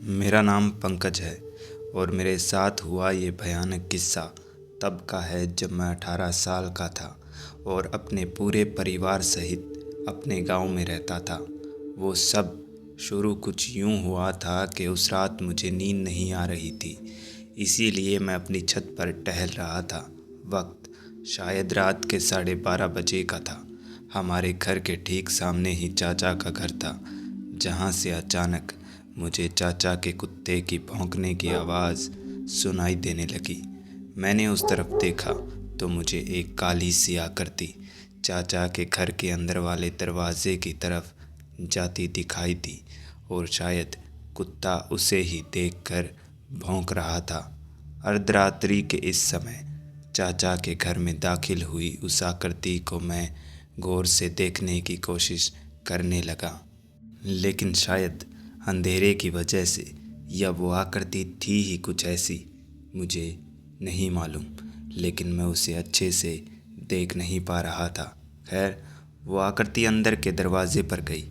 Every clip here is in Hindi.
मेरा नाम पंकज है और मेरे साथ हुआ ये भयानक किस्सा तब का है जब मैं 18 साल का था और अपने पूरे परिवार सहित अपने गांव में रहता था। वो सब शुरू कुछ यूं हुआ था कि उस रात मुझे नींद नहीं आ रही थी, इसीलिए मैं अपनी छत पर टहल रहा था। वक्त शायद रात के 12:30 बजे का था। हमारे घर के ठीक सामने ही चाचा का घर था, जहाँ से अचानक मुझे चाचा के कुत्ते की भौंकने की आवाज़ सुनाई देने लगी। मैंने उस तरफ देखा तो मुझे एक काली सी आकृति चाचा के घर के अंदर वाले दरवाजे की तरफ जाती दिखाई दी और शायद कुत्ता उसे ही देखकर भौंक रहा था। अर्धरात्रि के इस समय चाचा के घर में दाखिल हुई उस आकृति को मैं गौर से देखने की कोशिश करने लगा, लेकिन शायद अंधेरे की वजह से या वो आकृति थी ही कुछ ऐसी, मुझे नहीं मालूम, लेकिन मैं उसे अच्छे से देख नहीं पा रहा था। खैर, वो आकृति अंदर के दरवाजे पर गई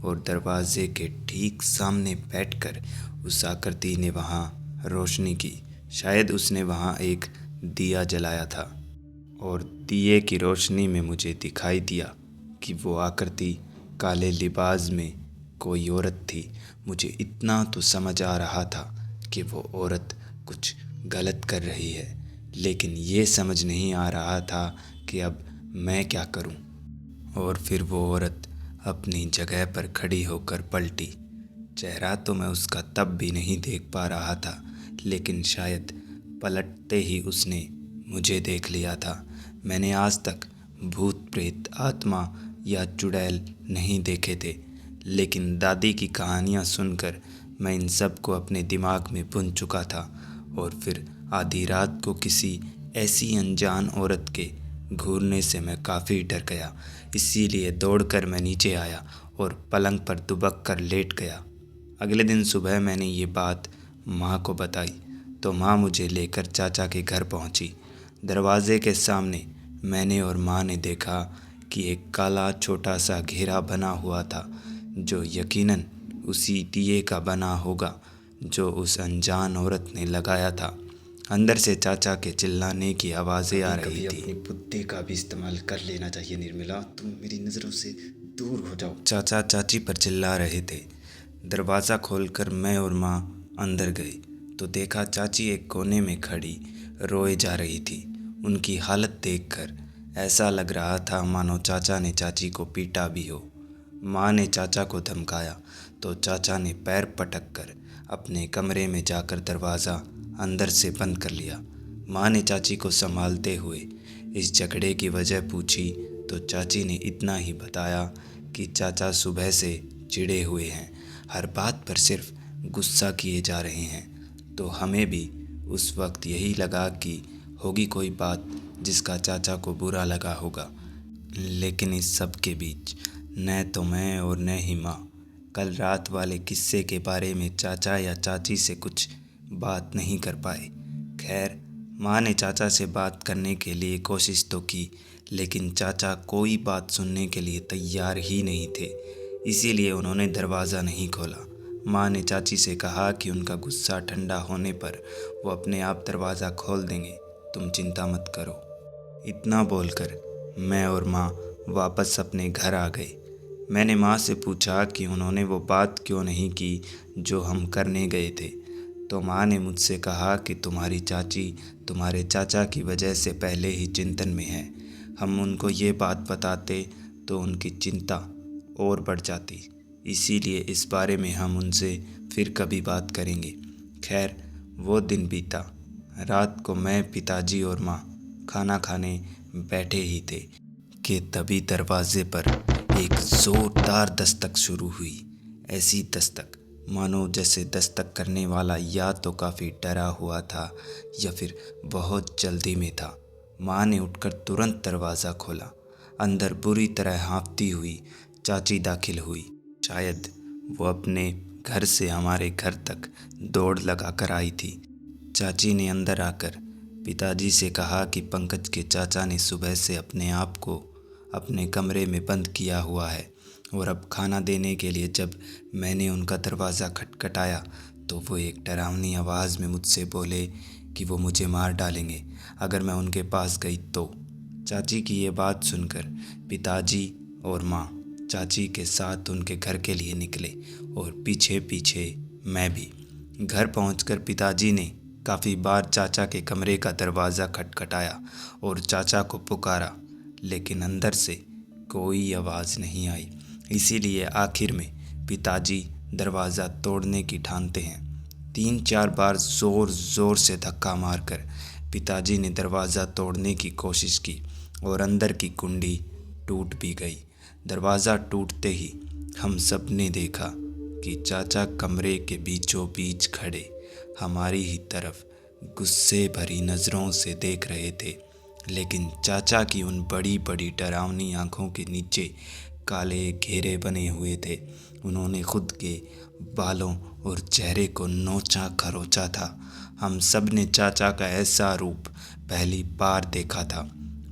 और दरवाजे के ठीक सामने बैठकर उस आकृति ने वहाँ रोशनी की। शायद उसने वहाँ एक दिया जलाया था और दिए की रोशनी में मुझे दिखाई दिया कि वो आकृति काले लिबास में कोई औरत थी। मुझे इतना तो समझ आ रहा था कि वो औरत कुछ गलत कर रही है, लेकिन ये समझ नहीं आ रहा था कि अब मैं क्या करूं। और फिर वो औरत अपनी जगह पर खड़ी होकर पलटी। चेहरा तो मैं उसका तब भी नहीं देख पा रहा था, लेकिन शायद पलटते ही उसने मुझे देख लिया था। मैंने आज तक भूत प्रेत आत्मा या चुड़ैल नहीं देखे थे, लेकिन दादी की कहानियाँ सुनकर मैं इन सब को अपने दिमाग में बुन चुका था। और फिर आधी रात को किसी ऐसी अनजान औरत के घूरने से मैं काफ़ी डर गया, इसीलिए दौड़कर मैं नीचे आया और पलंग पर दुबक कर लेट गया। अगले दिन सुबह मैंने ये बात माँ को बताई तो माँ मुझे लेकर चाचा के घर पहुँची। दरवाजे के सामने मैंने और माँ ने देखा कि एक काला छोटा सा घेरा बना हुआ था, जो यकीनन उसी दिए का बना होगा जो उस अनजान औरत ने लगाया था। अंदर से चाचा के चिल्लाने की आवाज़ें आ रही थी। अपनी बुद्धि का भी इस्तेमाल कर लेना चाहिए निर्मला, तुम मेरी नज़रों से दूर हो जाओ। चाचा चाची पर चिल्ला रहे थे। दरवाज़ा खोलकर मैं और माँ अंदर गए तो देखा चाची एक कोने में खड़ी रोए जा रही थी। उनकी हालत देखकर ऐसा लग रहा था मानो चाचा ने चाची को पीटा भी हो। माँ ने चाचा को धमकाया तो चाचा ने पैर पटक कर अपने कमरे में जाकर दरवाज़ा अंदर से बंद कर लिया। माँ ने चाची को संभालते हुए इस झगड़े की वजह पूछी तो चाची ने इतना ही बताया कि चाचा सुबह से चिढ़े हुए हैं, हर बात पर सिर्फ गुस्सा किए जा रहे हैं। तो हमें भी उस वक्त यही लगा कि होगी कोई बात जिसका चाचा को बुरा लगा होगा। लेकिन इस सब के बीच न तो मैं और न ही माँ कल रात वाले किस्से के बारे में चाचा या चाची से कुछ बात नहीं कर पाए। खैर, माँ ने चाचा से बात करने के लिए कोशिश तो की, लेकिन चाचा कोई बात सुनने के लिए तैयार ही नहीं थे, इसीलिए उन्होंने दरवाज़ा नहीं खोला। माँ ने चाची से कहा कि उनका गुस्सा ठंडा होने पर वो अपने आप दरवाज़ा खोल देंगे, तुम चिंता मत करो। इतना बोलकर मैं और माँ वापस अपने घर आ गए। मैंने माँ से पूछा कि उन्होंने वो बात क्यों नहीं की जो हम करने गए थे, तो माँ ने मुझसे कहा कि तुम्हारी चाची तुम्हारे चाचा की वजह से पहले ही चिंतन में है। हम उनको ये बात बताते तो उनकी चिंता और बढ़ जाती, इसीलिए इस बारे में हम उनसे फिर कभी बात करेंगे। खैर, वो दिन बीता। रात को मैं, पिताजी और माँ खाना खाने बैठे ही थे कि तभी दरवाजे पर एक ज़ोरदार दस्तक शुरू हुई। ऐसी दस्तक मानो जैसे दस्तक करने वाला या तो काफ़ी डरा हुआ था या फिर बहुत जल्दी में था। माँ ने उठकर तुरंत दरवाज़ा खोला। अंदर बुरी तरह हाँफती हुई चाची दाखिल हुई। शायद वो अपने घर से हमारे घर तक दौड़ लगा कर आई थी। चाची ने अंदर आकर पिताजी से कहा कि पंकज के चाचा ने सुबह से अपने आप को अपने कमरे में बंद किया हुआ है और अब खाना देने के लिए जब मैंने उनका दरवाज़ा खटखटाया तो वो एक डरावनी आवाज़ में मुझसे बोले कि वो मुझे मार डालेंगे अगर मैं उनके पास गई तो। चाची की ये बात सुनकर पिताजी और माँ चाची के साथ उनके घर के लिए निकले और पीछे पीछे मैं भी। घर पहुंचकर पिताजी ने काफ़ी बार चाचा के कमरे का दरवाज़ा खटखटाया और चाचा को पुकारा, लेकिन अंदर से कोई आवाज़ नहीं आई। इसीलिए आखिर में पिताजी दरवाज़ा तोड़ने की ठानते हैं। 3-4 बार ज़ोर ज़ोर से धक्का मारकर पिताजी ने दरवाज़ा तोड़ने की कोशिश की और अंदर की कुंडी टूट भी गई। दरवाज़ा टूटते ही हम सब ने देखा कि चाचा कमरे के बीचों बीच खड़े हमारी ही तरफ गुस्से भरी नज़रों से देख रहे थे। लेकिन चाचा की उन बड़ी बड़ी डरावनी आंखों के नीचे काले घेरे बने हुए थे। उन्होंने खुद के बालों और चेहरे को नोचा खरोचा था। हम सब ने चाचा का ऐसा रूप पहली बार देखा था।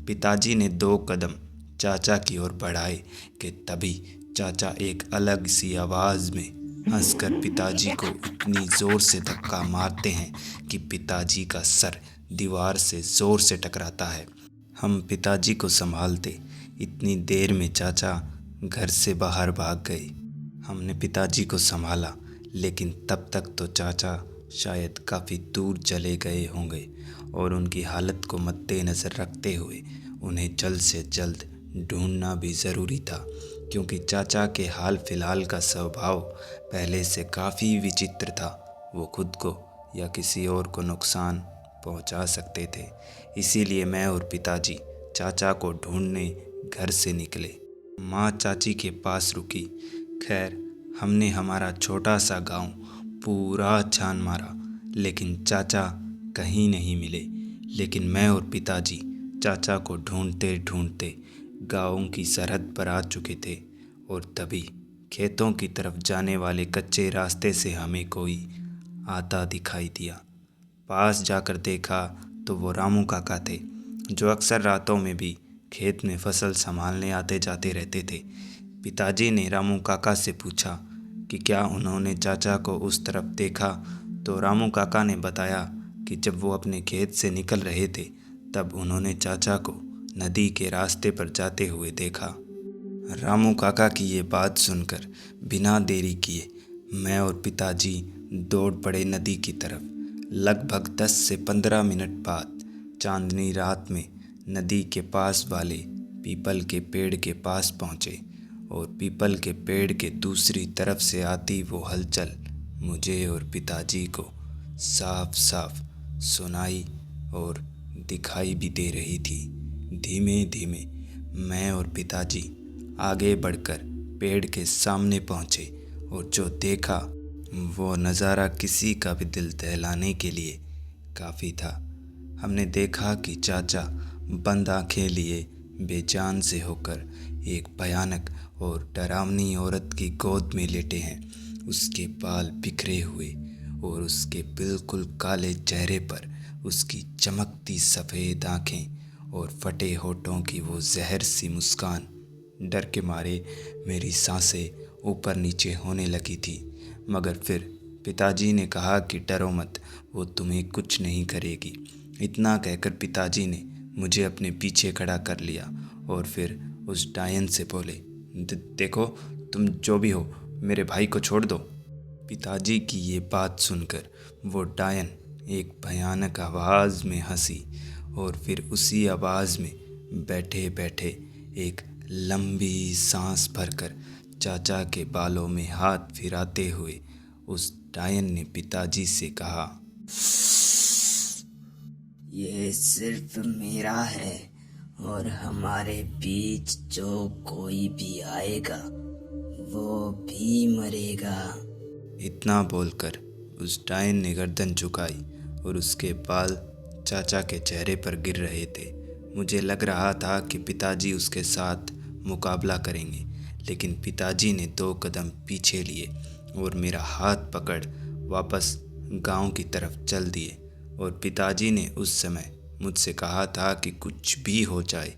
पिताजी ने 2 कदम चाचा की ओर बढ़ाए कि तभी चाचा एक अलग सी आवाज़ में हंसकर पिताजी को इतनी ज़ोर से धक्का मारते हैं कि पिताजी का सर दीवार से ज़ोर से टकराता है। हम पिताजी को संभालते इतनी देर में चाचा घर से बाहर भाग गए। हमने पिताजी को संभाला, लेकिन तब तक तो चाचा शायद काफ़ी दूर चले गए होंगे और उनकी हालत को मद्देनज़र रखते हुए उन्हें जल्द से जल्द ढूंढना भी ज़रूरी था, क्योंकि चाचा के हाल फिलहाल का स्वभाव पहले से काफ़ी विचित्र था। वो खुद को या किसी और को नुकसान पहुंचा सकते थे। इसीलिए मैं और पिताजी चाचा को ढूंढने घर से निकले। माँ चाची के पास रुकी। खैर, हमने हमारा छोटा सा गांव पूरा छान मारा, लेकिन चाचा कहीं नहीं मिले। लेकिन मैं और पिताजी चाचा को ढूंढते ढूंढते गांव की सरहद पर आ चुके थे और तभी खेतों की तरफ जाने वाले कच्चे रास्ते से हमें कोई आता दिखाई दिया। पास जाकर देखा तो वो रामू काका थे, जो अक्सर रातों में भी खेत में फसल संभालने आते जाते रहते थे। पिताजी ने रामू काका से पूछा कि क्या उन्होंने चाचा को उस तरफ देखा, तो रामू काका ने बताया कि जब वो अपने खेत से निकल रहे थे तब उन्होंने चाचा को नदी के रास्ते पर जाते हुए देखा। रामू काका की ये बात सुनकर बिना देरी किए मैं और पिताजी दौड़ पड़े नदी की तरफ। लगभग 10 से 15 मिनट बाद चांदनी रात में नदी के पास वाले पीपल के पेड़ के पास पहुँचे और पीपल के पेड़ के दूसरी तरफ से आती वो हलचल मुझे और पिताजी को साफ साफ सुनाई और दिखाई भी दे रही थी। धीमे धीमे मैं और पिताजी आगे बढ़कर पेड़ के सामने पहुँचे और जो देखा वो नज़ारा किसी का भी दिल दहलाने के लिए काफ़ी था। हमने देखा कि चाचा बंद आंखें लिए बेजान से होकर एक भयानक और डरावनी औरत की गोद में लेटे हैं। उसके बाल बिखरे हुए और उसके बिल्कुल काले चेहरे पर उसकी चमकती सफ़ेद आंखें और फटे होठों की वो जहर सी मुस्कान। डर के मारे मेरी सांसें ऊपर नीचे होने लगी थी, मगर फिर पिताजी ने कहा कि डरो मत, वो तुम्हें कुछ नहीं करेगी। इतना कहकर पिताजी ने मुझे अपने पीछे खड़ा कर लिया और फिर उस डायन से बोले, देखो, तुम जो भी हो, मेरे भाई को छोड़ दो। पिताजी की ये बात सुनकर वो डायन एक भयानक आवाज़ में हंसी और फिर उसी आवाज़ में बैठे बैठे एक लंबी सांस भरकर चाचा के बालों में हाथ फिराते हुए उस डायन ने पिताजी से कहा, ये सिर्फ मेरा है और हमारे बीच जो कोई भी आएगा वो भी मरेगा। इतना बोलकर उस डायन ने गर्दन झुकाई और उसके बाल चाचा के चेहरे पर गिर रहे थे। मुझे लग रहा था कि पिताजी उसके साथ मुकाबला करेंगे, लेकिन पिताजी ने 2 कदम पीछे लिए और मेरा हाथ पकड़ वापस गांव की तरफ चल दिए। और पिताजी ने उस समय मुझसे कहा था कि कुछ भी हो जाए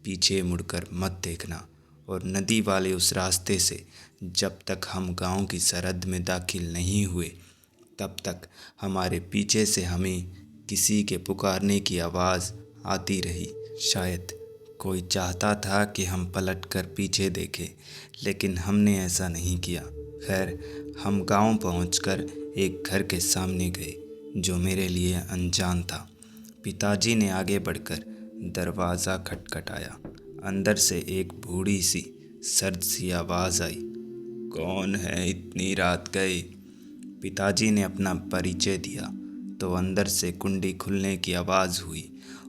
पीछे मुड़कर मत देखना, और नदी वाले उस रास्ते से जब तक हम गांव की सरहद में दाखिल नहीं हुए तब तक हमारे पीछे से हमें किसी के पुकारने की आवाज़ आती रही। शायद कोई चाहता था कि हम पलटकर पीछे देखें, लेकिन हमने ऐसा नहीं किया। खैर, हम गांव पहुंचकर एक घर के सामने गए जो मेरे लिए अनजान था। पिताजी ने आगे बढ़कर दरवाज़ा खटखटाया। अंदर से एक बूढ़ी सी सर्द सी आवाज़ आई, कौन है, इतनी रात गए? पिताजी ने अपना परिचय दिया तो अंदर से कुंडी खुलने की आवाज़ हुई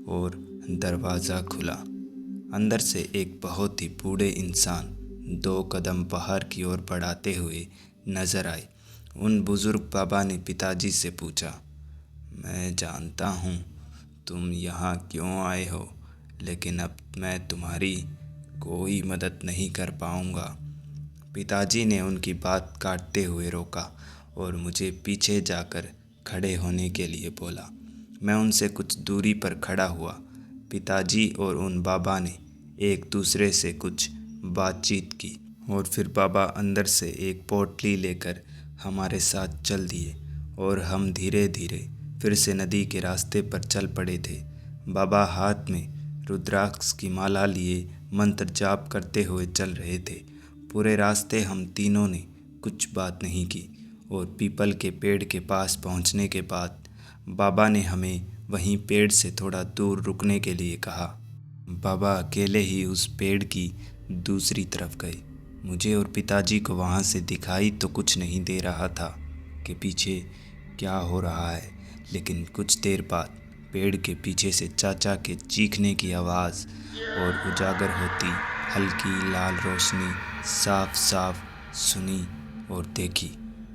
और दरवाज़ा खुला। अंदर से एक बहुत ही बूढ़े इंसान 2 कदम बाहर की ओर बढ़ाते हुए नजर आए। उन बुज़ुर्ग बाबा ने पिताजी से पूछा, मैं जानता हूँ तुम यहाँ क्यों आए हो, लेकिन अब मैं तुम्हारी कोई मदद नहीं कर पाऊँगा। पिताजी ने उनकी बात काटते हुए रोका और मुझे पीछे जाकर खड़े होने के लिए बोला। मैं उनसे कुछ दूरी पर खड़ा हुआ। पिताजी और उन बाबा ने एक दूसरे से कुछ बातचीत की और फिर बाबा अंदर से एक पोटली लेकर हमारे साथ चल दिए और हम धीरे धीरे फिर से नदी के रास्ते पर चल पड़े थे। बाबा हाथ में रुद्राक्ष की माला लिए मंत्र जाप करते हुए चल रहे थे। पूरे रास्ते हम तीनों ने कुछ बात नहीं की और पीपल के पेड़ के पास पहुंचने के बाद बाबा ने हमें वहीं पेड़ से थोड़ा दूर रुकने के लिए कहा। बाबा अकेले ही उस पेड़ की दूसरी तरफ गए। मुझे और पिताजी को वहाँ से दिखाई तो कुछ नहीं दे रहा था कि पीछे क्या हो रहा है, लेकिन कुछ देर बाद पेड़ के पीछे से चाचा के चीखने की आवाज़ और उजागर होती हल्की लाल रोशनी साफ साफ सुनी और देखी।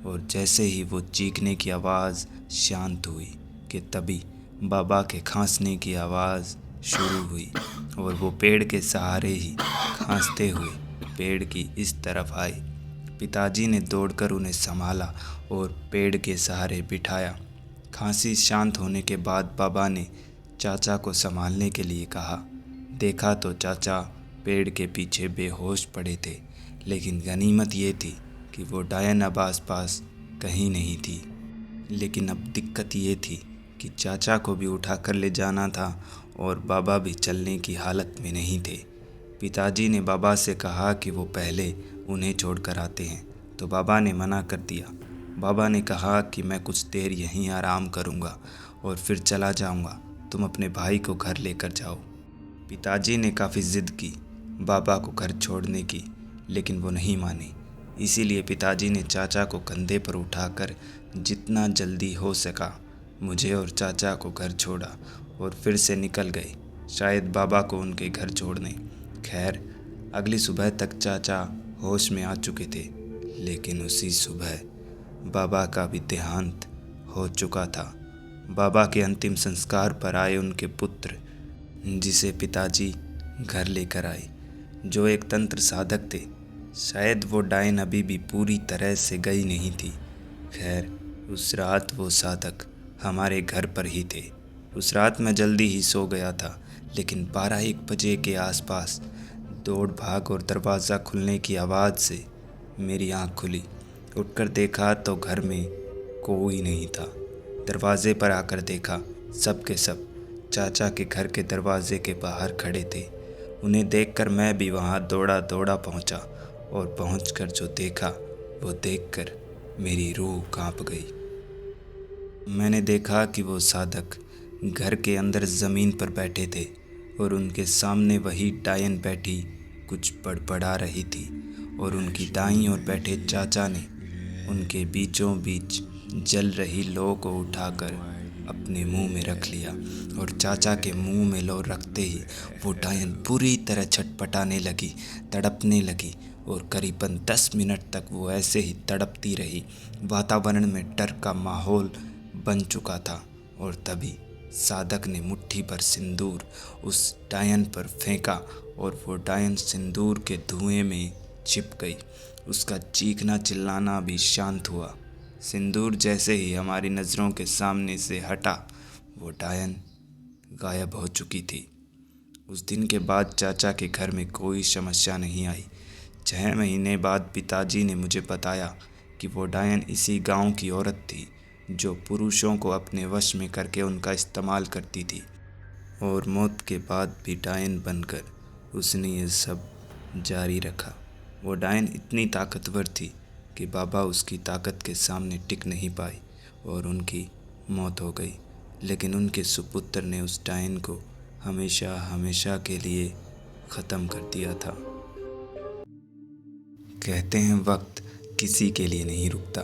और जैसे ही वो चीखने की आवाज़ शांत हुई कि तभी बाबा के खांसने की आवाज़ शुरू हुई और वो पेड़ के सहारे ही खांसते हुए पेड़ की इस तरफ आए। पिताजी ने दौड़कर उन्हें संभाला और पेड़ के सहारे बिठाया। खांसी शांत होने के बाद बाबा ने चाचा को संभालने के लिए कहा। देखा तो चाचा पेड़ के पीछे बेहोश पड़े थे, लेकिन गनीमत ये थी कि वो डायन अब आसपास कहीं नहीं थी। लेकिन अब दिक्कत ये थी कि चाचा को भी उठा कर ले जाना था और बाबा भी चलने की हालत में नहीं थे। पिताजी ने बाबा से कहा कि वो पहले उन्हें छोड़कर आते हैं, तो बाबा ने मना कर दिया। बाबा ने कहा कि मैं कुछ देर यहीं आराम करूंगा और फिर चला जाऊंगा, तुम अपने भाई को घर लेकर जाओ। पिताजी ने काफ़ी ज़िद की बाबा को घर छोड़ने की, लेकिन वो नहीं माने। इसीलिए पिताजी ने चाचा को कंधे पर उठाकर जितना जल्दी हो सका मुझे और चाचा को घर छोड़ा और फिर से निकल गए, शायद बाबा को उनके घर छोड़ने। खैर, अगली सुबह तक चाचा होश में आ चुके थे, लेकिन उसी सुबह बाबा का भी देहांत हो चुका था। बाबा के अंतिम संस्कार पर आए उनके पुत्र, जिसे पिताजी घर लेकर आए, जो एक तंत्र साधक थे। शायद वो डायन अभी भी पूरी तरह से गई नहीं थी। खैर, उस रात वो साधक हमारे घर पर ही थे। उस रात मैं जल्दी ही सो गया था, लेकिन 12-1 बजे के आसपास दौड़ भाग और दरवाज़ा खुलने की आवाज़ से मेरी आँख खुली। उठकर देखा तो घर में कोई नहीं था। दरवाज़े पर आकर देखा, सब के सब चाचा के घर के दरवाजे के बाहर खड़े थे। उन्हें देखकर मैं भी वहाँ दौड़ा दौड़ा पहुँचा और पहुँचकर जो देखा वो देखकर मेरी रूह कांप गई। मैंने देखा कि वो साधक घर के अंदर ज़मीन पर बैठे थे और उनके सामने वही डायन बैठी कुछ बड़बड़ा रही थी और उनकी दाईं ओर बैठे चाचा ने उनके बीचों बीच जल रही लौ को उठाकर अपने मुंह में रख लिया और चाचा के मुंह में लौ रखते ही वो डायन पूरी तरह छटपटाने लगी, तड़पने लगी और करीबन 10 मिनट तक वो ऐसे ही तड़पती रही। वातावरण में डर का माहौल बन चुका था और तभी साधक ने मुट्ठी भर सिंदूर उस डायन पर फेंका और वो डायन सिंदूर के धुएं में छिप गई। उसका चीखना चिल्लाना भी शांत हुआ। सिंदूर जैसे ही हमारी नज़रों के सामने से हटा, वो डायन गायब हो चुकी थी। उस दिन के बाद चाचा के घर में कोई समस्या नहीं आई। 6 महीने बाद पिताजी ने मुझे बताया कि वो डायन इसी गांव की औरत थी जो पुरुषों को अपने वश में करके उनका इस्तेमाल करती थी। और मौत के बाद भी डायन बनकर उसने ये सब जारी रखा। वो डायन इतनी ताकतवर थी कि बाबा उसकी ताकत के सामने टिक नहीं पाई और उनकी मौत हो गई। लेकिन उनके सुपुत्र ने उस डायन को हमेशा हमेशा के लिए ख़त्म कर दिया था। कहते हैं वक्त किसी के लिए नहीं रुकता,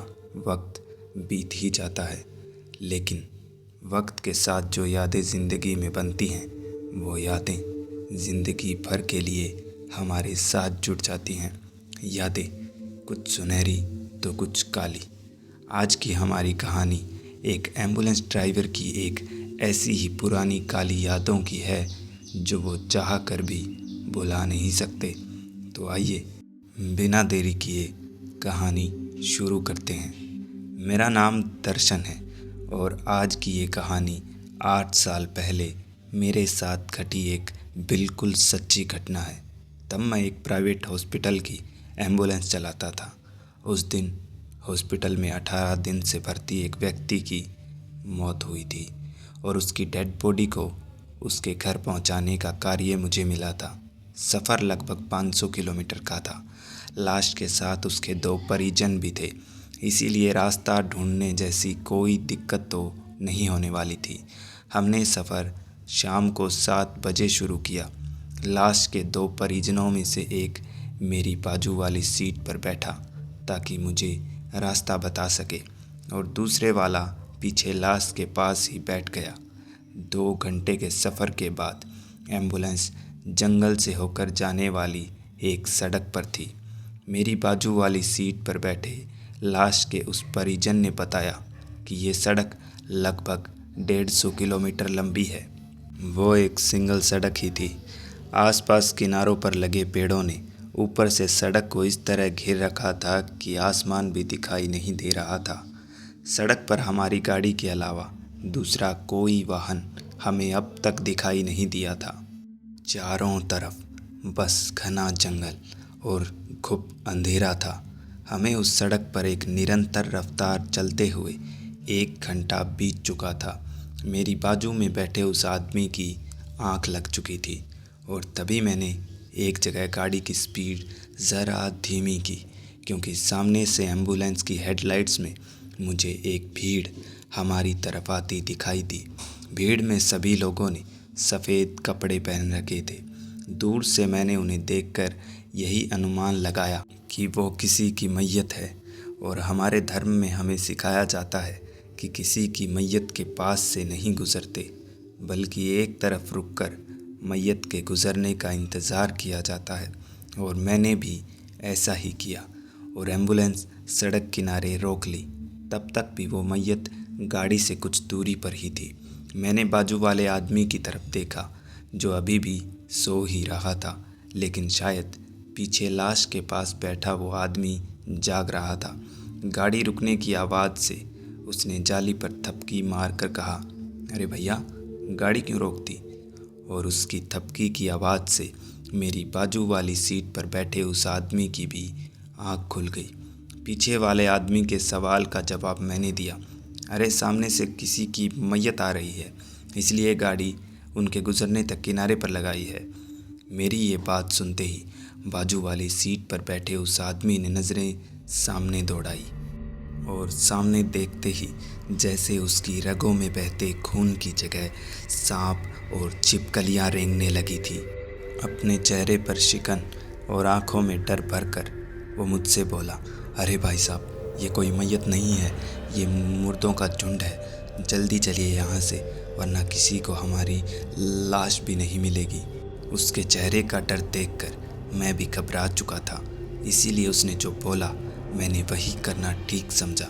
वक्त बीत ही जाता है, लेकिन वक्त के साथ जो यादें ज़िंदगी में बनती हैं वो यादें ज़िंदगी भर के लिए हमारे साथ जुड़ जाती हैं। यादें कुछ सुनहरी तो कुछ काली। आज की हमारी कहानी एक एम्बुलेंस ड्राइवर की एक ऐसी ही पुरानी काली यादों की है जो वो चाह कर भी भुला नहीं सकते। तो आइए बिना देरी किए कहानी शुरू करते हैं। मेरा नाम दर्शन है और आज की ये कहानी 8 साल पहले मेरे साथ घटी एक बिल्कुल सच्ची घटना है। तब मैं एक प्राइवेट हॉस्पिटल की एम्बुलेंस चलाता था। उस दिन हॉस्पिटल में 18 दिन से भर्ती एक व्यक्ति की मौत हुई थी और उसकी डेड बॉडी को उसके घर पहुंचाने का कार्य मुझे मिला था। सफ़र लगभग 500 किलोमीटर का था। लाश के साथ उसके 2 परिजन भी थे, इसीलिए रास्ता ढूंढने जैसी कोई दिक्कत तो नहीं होने वाली थी। हमने सफ़र शाम को 7 बजे शुरू किया। लाश के 2 परिजनों में से एक मेरी बाजू वाली सीट पर बैठा ताकि मुझे रास्ता बता सके और दूसरे वाला पीछे लाश के पास ही बैठ गया। 2 घंटे के सफ़र के बाद एम्बुलेंस जंगल से होकर जाने वाली एक सड़क पर थी। मेरी बाजू वाली सीट पर बैठे लाश के उस परिजन ने बताया कि ये सड़क लगभग 150 किलोमीटर लंबी है। वो एक सिंगल सड़क ही थी। आसपास किनारों पर लगे पेड़ों ने ऊपर से सड़क को इस तरह घेर रखा था कि आसमान भी दिखाई नहीं दे रहा था। सड़क पर हमारी गाड़ी के अलावा दूसरा कोई वाहन हमें अब तक दिखाई नहीं दिया था। चारों तरफ बस घना जंगल और घुप अंधेरा था। हमें उस सड़क पर एक निरंतर रफ्तार चलते हुए 1 घंटा बीत चुका था। मेरी बाजू में बैठे उस आदमी की आंख लग चुकी थी और तभी मैंने एक जगह गाड़ी की स्पीड ज़रा धीमी की, क्योंकि सामने से एम्बुलेंस की हेडलाइट्स में मुझे एक भीड़ हमारी तरफ आती दिखाई दी। भीड़ में सभी लोगों ने सफ़ेद कपड़े पहन रखे थे। दूर से मैंने उन्हें देखकर यही अनुमान लगाया कि वो किसी की मैयत है और हमारे धर्म में हमें सिखाया जाता है कि किसी की मैयत के पास से नहीं गुज़रते, बल्कि एक तरफ रुककर मैयत के गुज़रने का इंतज़ार किया जाता है। और मैंने भी ऐसा ही किया और एम्बुलेंस सड़क किनारे रोक ली। तब तक भी वो मैयत गाड़ी से कुछ दूरी पर ही थी। मैंने बाजू वाले आदमी की तरफ देखा जो अभी भी सो ही रहा था, लेकिन शायद पीछे लाश के पास बैठा वो आदमी जाग रहा था। गाड़ी रुकने की आवाज़ से उसने जाली पर थपकी मार कर कहा, अरे भैया, गाड़ी क्यों रोकती? और उसकी थपकी की आवाज़ से मेरी बाजू वाली सीट पर बैठे उस आदमी की भी आँख खुल गई। पीछे वाले आदमी के सवाल का जवाब मैंने दिया, अरे सामने से किसी की मैयत आ रही है, इसलिए गाड़ी उनके गुज़रने तक किनारे पर लगाई है। मेरी ये बात सुनते ही बाजू वाली सीट पर बैठे उस आदमी ने नज़रें सामने दौड़ाई और सामने देखते ही जैसे उसकी रगों में बहते खून की जगह सांप और छिपकलियाँ रेंगने लगी थी। अपने चेहरे पर शिकन और आंखों में डर भरकर वो मुझसे बोला, अरे भाई साहब, ये कोई मैयत नहीं है, ये मुर्दों का झुंड है। जल्दी चलिए यहाँ से, वरना किसी को हमारी लाश भी नहीं मिलेगी। उसके चेहरे का डर देखकर मैं भी घबरा चुका था, इसीलिए उसने जो बोला मैंने वही करना ठीक समझा।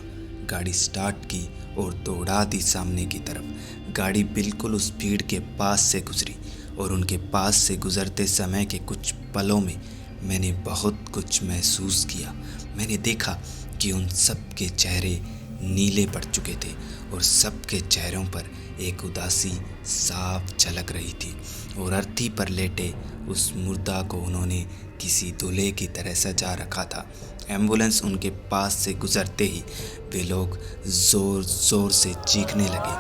गाड़ी स्टार्ट की और दौड़ा दी सामने की तरफ। गाड़ी बिल्कुल उस भीड़ के पास से गुजरी और उनके पास से गुजरते समय के कुछ पलों में मैंने बहुत कुछ महसूस किया। मैंने देखा कि उन सब के चेहरे नीले पड़ चुके थे और सबके चेहरों पर एक उदासी साफ झलक रही थी और अर्थी पर लेटे उस मुर्दा को उन्होंने किसी दूल्हे की तरह सजा रखा था। एम्बुलेंस उनके पास से गुजरते ही वे लोग ज़ोर ज़ोर से चीखने लगे,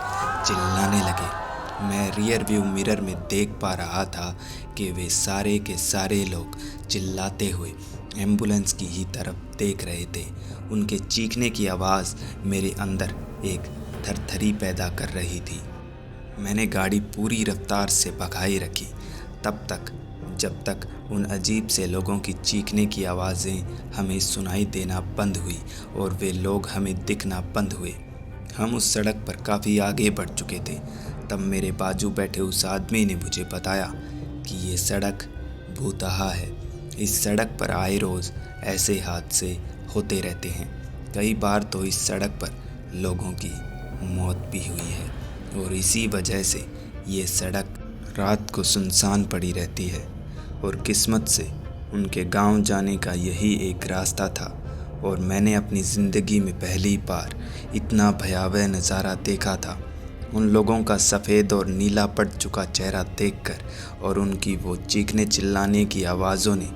चिल्लाने लगे। मैं रियर व्यू मिरर में देख पा रहा था कि वे सारे के सारे लोग चिल्लाते हुए एम्बुलेंस की ही तरफ देख रहे थे। उनके चीखने की आवाज़ मेरे अंदर एक थरथरी पैदा कर रही थी। मैंने गाड़ी पूरी रफ्तार से भगाई रखी तब तक जब तक उन अजीब से लोगों की चीखने की आवाज़ें हमें सुनाई देना बंद हुई और वे लोग हमें दिखना बंद हुए। हम उस सड़क पर काफ़ी आगे बढ़ चुके थे। तब मेरे बाजू बैठे उस आदमी ने मुझे बताया कि ये सड़क भूतहा है। इस सड़क पर आए रोज़ ऐसे हादसे होते रहते हैं। कई बार तो इस सड़क पर लोगों की मौत भी हुई है और इसी वजह से ये सड़क रात को सुनसान पड़ी रहती है। और किस्मत से उनके गांव जाने का यही एक रास्ता था और मैंने अपनी ज़िंदगी में पहली बार इतना भयावह नज़ारा देखा था। उन लोगों का सफ़ेद और नीला पड़ चुका चेहरा देखकर और उनकी वो चीखने चिल्लाने की आवाज़ों ने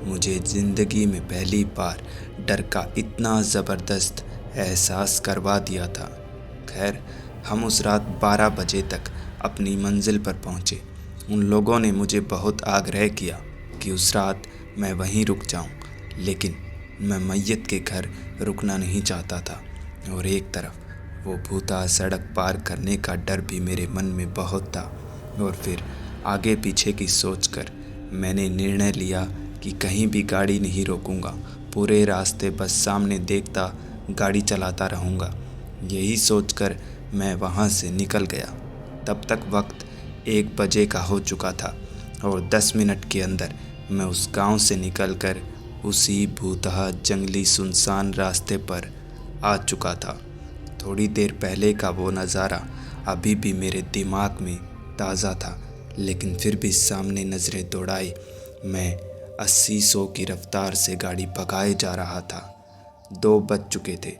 मुझे ज़िंदगी में पहली बार डर का इतना ज़बरदस्त एहसास करवा दिया था। खैर, हम उस रात 12 बजे तक अपनी मंजिल पर पहुँचे। उन लोगों ने मुझे बहुत आग्रह किया कि उस रात मैं वहीं रुक जाऊं, लेकिन मैं मैयत के घर रुकना नहीं चाहता था और एक तरफ वो भूता सड़क पार करने का डर भी मेरे मन में बहुत था। और फिर आगे पीछे की सोचकर मैंने निर्णय लिया कि कहीं भी गाड़ी नहीं रोकूंगा, पूरे रास्ते बस सामने देखता गाड़ी चलाता रहूँगा। यही सोचकर मैं वहाँ से निकल गया। तब तक वक्त 1 बजे का हो चुका था और 10 मिनट के अंदर मैं उस गांव से निकलकर उसी भूतहा जंगली सुनसान रास्ते पर आ चुका था। थोड़ी देर पहले का वो नज़ारा अभी भी मेरे दिमाग में ताज़ा था, लेकिन फिर भी सामने नज़रें दौड़ाए मैं 80-100 की रफ्तार से गाड़ी भगाए जा रहा था। 2 बज चुके थे।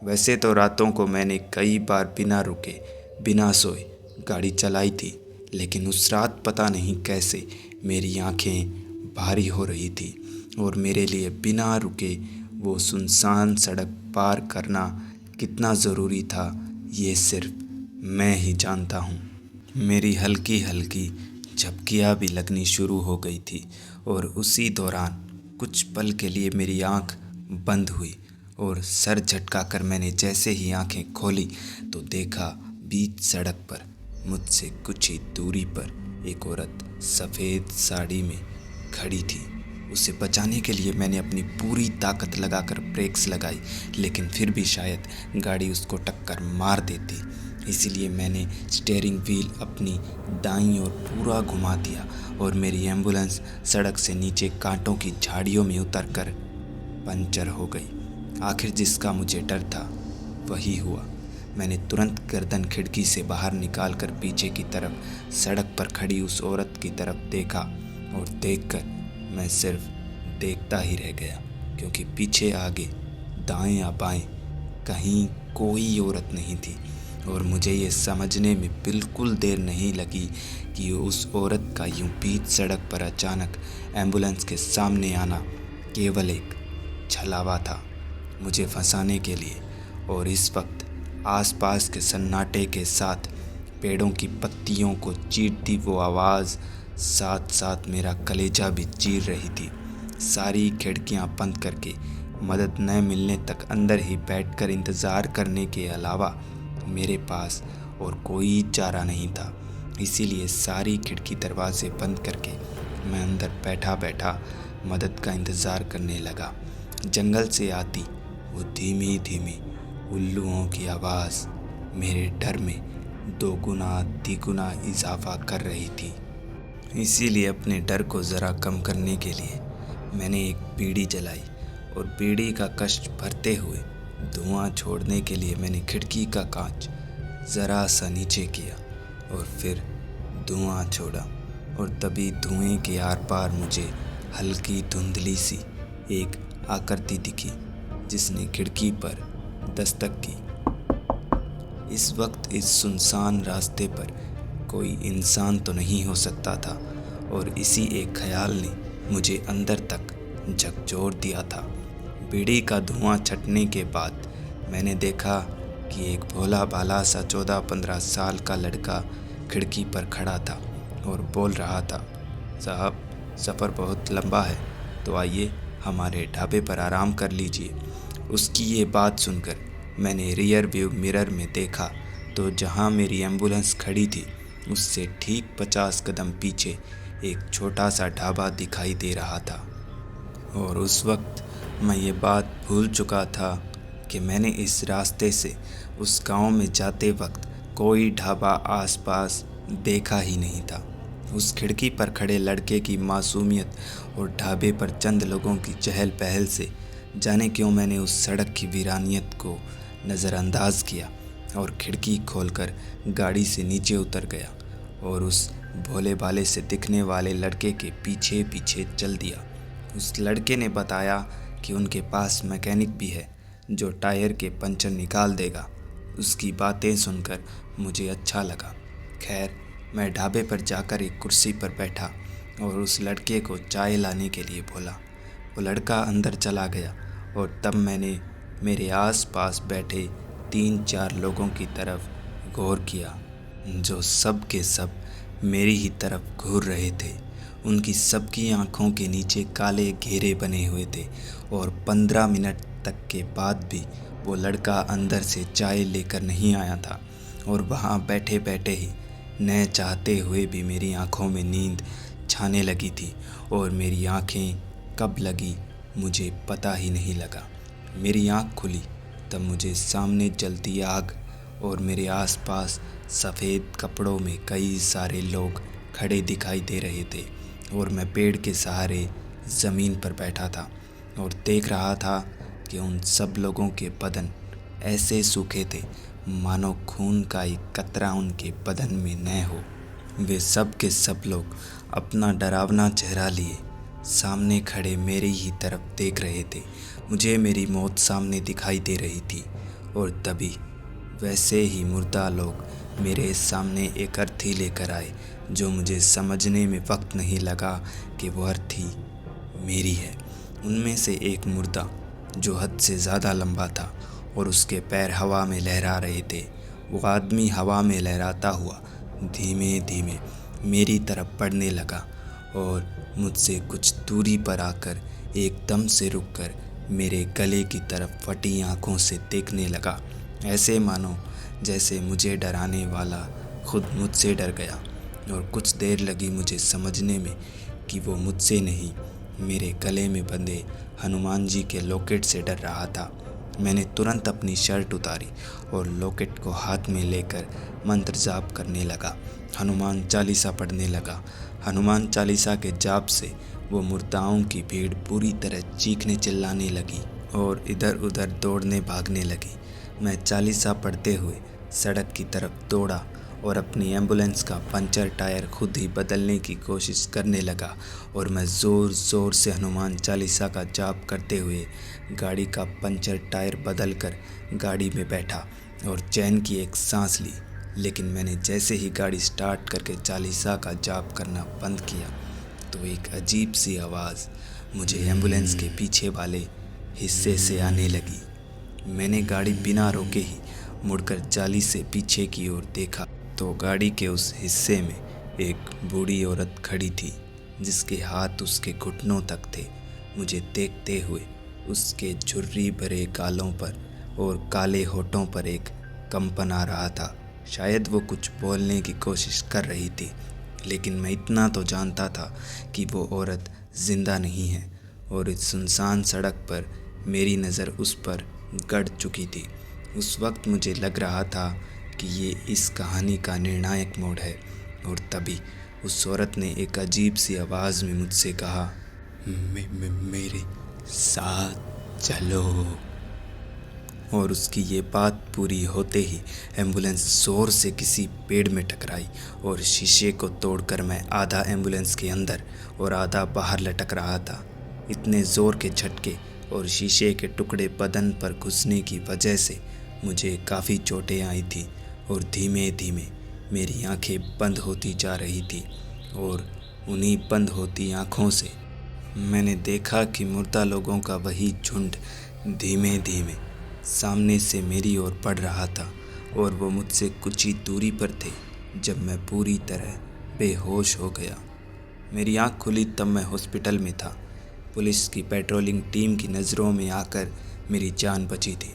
वैसे तो रातों को मैंने कई बार बिना रुके बिना सोए गाड़ी चलाई थी, लेकिन उस रात पता नहीं कैसे मेरी आंखें भारी हो रही थी और मेरे लिए बिना रुके वो सुनसान सड़क पार करना कितना ज़रूरी था ये सिर्फ मैं ही जानता हूँ। मेरी हल्की हल्की झपकियाँ भी लगनी शुरू हो गई थी और उसी दौरान कुछ पल के लिए मेरी आँख बंद हुई और सर झटकाकर मैंने जैसे ही आँखें खोली तो देखा बीच सड़क पर मुझसे कुछ ही दूरी पर एक औरत सफ़ेद साड़ी में खड़ी थी। उसे बचाने के लिए मैंने अपनी पूरी ताकत लगाकर ब्रेक्स लगाई, लेकिन फिर भी शायद गाड़ी उसको टक्कर मार देती। इसीलिए मैंने स्टीयरिंग व्हील अपनी दाईं ओर पूरा घुमा दिया और मेरी एम्बुलेंस सड़क से नीचे कांटों की झाड़ियों में उतरकर पंचर हो गई। आखिर जिसका मुझे डर था वही हुआ। मैंने तुरंत गर्दन खिड़की से बाहर निकालकर पीछे की तरफ सड़क पर खड़ी उस औरत की तरफ देखा और देखकर मैं सिर्फ देखता ही रह गया, क्योंकि पीछे आगे दाएं या बाएं कहीं कोई औरत नहीं थी। और मुझे ये समझने में बिल्कुल देर नहीं लगी कि उस औरत का यूं बीच सड़क पर अचानक एम्बुलेंस के सामने आना केवल एक छलावा था मुझे फंसाने के लिए। और इस वक्त आसपास के सन्नाटे के साथ पेड़ों की पत्तियों को चीरती वो आवाज़ साथ साथ मेरा कलेजा भी चीर रही थी। सारी खिड़कियां बंद करके मदद न मिलने तक अंदर ही बैठकर इंतज़ार करने के अलावा मेरे पास और कोई चारा नहीं था। इसीलिए सारी खिड़की दरवाजे बंद करके मैं अंदर बैठा बैठा मदद का इंतज़ार करने लगा। जंगल से आती वो धीमी धीमी उल्लुओं की आवाज़ मेरे डर में 2 गुना 3 गुना इजाफा कर रही थी। इसीलिए अपने डर को ज़रा कम करने के लिए मैंने एक बीड़ी जलाई और बीड़ी का कष्ट भरते हुए धुआं छोड़ने के लिए मैंने खिड़की का कांच ज़रा सा नीचे किया और फिर धुआं छोड़ा। और तभी धुएं के आर पार मुझे हल्की धुंधली सी एक आकृति दिखी जिसने खिड़की पर दस्तक की। इस वक्त इस सुनसान रास्ते पर कोई इंसान तो नहीं हो सकता था और इसी एक ख्याल ने मुझे अंदर तक झकझोर दिया था। बीड़ी का धुआं छटने के बाद मैंने देखा कि एक भोला भाला सा 14-15 साल का लड़का खिड़की पर खड़ा था और बोल रहा था, साहब सफ़र बहुत लंबा है तो आइए हमारे ढाबे पर आराम कर लीजिए। उसकी ये बात सुनकर मैंने रियर व्यू मिरर में देखा तो जहाँ मेरी एम्बुलेंस खड़ी थी उससे ठीक 50 कदम पीछे एक छोटा सा ढाबा दिखाई दे रहा था। और उस वक्त मैं ये बात भूल चुका था कि मैंने इस रास्ते से उस गांव में जाते वक्त कोई ढाबा आसपास देखा ही नहीं था। उस खिड़की पर खड़े लड़के की मासूमियत और ढाबे पर चंद लोगों की चहल पहल से जाने क्यों मैंने उस सड़क की वीरानियत को नज़रअंदाज किया और खिड़की खोलकर गाड़ी से नीचे उतर गया और उस भोले भाले से दिखने वाले लड़के के पीछे पीछे चल दिया। उस लड़के ने बताया कि उनके पास मैकेनिक भी है जो टायर के पंचर निकाल देगा। उसकी बातें सुनकर मुझे अच्छा लगा। खैर मैं ढाबे पर जाकर एक कुर्सी पर बैठा और उस लड़के को चाय लाने के लिए बोला। वो लड़का अंदर चला गया और तब मैंने मेरे आसपास बैठे 3-4 लोगों की तरफ गौर किया जो सब के सब मेरी ही तरफ घूर रहे थे। उनकी सबकी आंखों के नीचे काले घेरे बने हुए थे और 15 मिनट तक के बाद भी वो लड़का अंदर से चाय लेकर नहीं आया था। और वहाँ बैठे बैठे ही न चाहते हुए भी मेरी आंखों में नींद छाने लगी थी और मेरी आंखें कब लगी मुझे पता ही नहीं लगा। मेरी आंख खुली तब मुझे सामने जलती आग और मेरे आसपास सफ़ेद कपड़ों में कई सारे लोग खड़े दिखाई दे रहे थे और मैं पेड़ के सहारे ज़मीन पर बैठा था और देख रहा था कि उन सब लोगों के बदन ऐसे सूखे थे मानो खून का एक कतरा उनके बदन में न हो। वे सब के सब लोग अपना डरावना चेहरा लिए सामने खड़े मेरी ही तरफ देख रहे थे। मुझे मेरी मौत सामने दिखाई दे रही थी और तभी वैसे ही मुर्दा लोग मेरे सामने एक अर्थी लेकर आए जो मुझे समझने में वक्त नहीं लगा कि वो अर्थी मेरी है। उनमें से एक मुर्दा जो हद से ज़्यादा लंबा था और उसके पैर हवा में लहरा रहे थे। वो आदमी हवा में लहराता हुआ धीमे धीमे मेरी तरफ बढ़ने लगा और मुझसे कुछ दूरी पर आकर एकदम से रुककर मेरे गले की तरफ फटी आंखों से देखने लगा, ऐसे मानो जैसे मुझे डराने वाला खुद मुझसे डर गया। और कुछ देर लगी मुझे समझने में कि वो मुझसे नहीं मेरे गले में बंधे हनुमान जी के लॉकेट से डर रहा था। मैंने तुरंत अपनी शर्ट उतारी और लॉकेट को हाथ में लेकर मंत्र जाप करने लगा, हनुमान चालीसा पढ़ने लगा। हनुमान चालीसा के जाप से वो मुर्दाओं की भीड़ पूरी तरह चीखने चिल्लाने लगी और इधर उधर दौड़ने भागने लगी। मैं चालीसा पढ़ते हुए सड़क की तरफ दौड़ा और अपनी एम्बुलेंस का पंचर टायर खुद ही बदलने की कोशिश करने लगा और मैं ज़ोर ज़ोर से हनुमान चालीसा का जाप करते हुए गाड़ी का पंचर टायर बदल कर गाड़ी में बैठा और चैन की एक सांस ली। लेकिन मैंने जैसे ही गाड़ी स्टार्ट करके चालीसा का जाप करना बंद किया तो एक अजीब सी आवाज़ मुझे एम्बुलेंस के पीछे वाले हिस्से से आने लगी। मैंने गाड़ी बिना रोके ही मुड़कर जाली से पीछे की ओर देखा तो गाड़ी के उस हिस्से में एक बूढ़ी औरत खड़ी थी जिसके हाथ उसके घुटनों तक थे। मुझे देखते हुए उसके झुर्री भरे गालों पर और काले होठों पर एक कंपन आ रहा था। शायद वो कुछ बोलने की कोशिश कर रही थी, लेकिन मैं इतना तो जानता था कि वो औरत जिंदा नहीं है और इस सुनसान सड़क पर मेरी नज़र उस पर गड़ चुकी थी। उस वक्त मुझे लग रहा था कि ये इस कहानी का निर्णायक मोड़ है और तभी उस औरत ने एक अजीब सी आवाज़ में मुझसे कहा, मेरे साथ चलो। और उसकी ये बात पूरी होते ही एम्बुलेंस ज़ोर से किसी पेड़ में टकराई और शीशे को तोड़कर मैं आधा एम्बुलेंस के अंदर और आधा बाहर लटक रहा था। इतने ज़ोर के झटके और शीशे के टुकड़े बदन पर घुसने की वजह से मुझे काफ़ी चोटें आई थी और धीमे धीमे मेरी आंखें बंद होती जा रही थी और उन्हीं बंद होती आंखों से मैंने देखा कि मुर्दा लोगों का वही झुंड धीमे धीमे सामने से मेरी ओर बढ़ रहा था और वो मुझसे कुछ ही दूरी पर थे जब मैं पूरी तरह बेहोश हो गया। मेरी आंख खुली तब मैं हॉस्पिटल में था। पुलिस की पेट्रोलिंग टीम की नज़रों में आकर मेरी जान बची थी।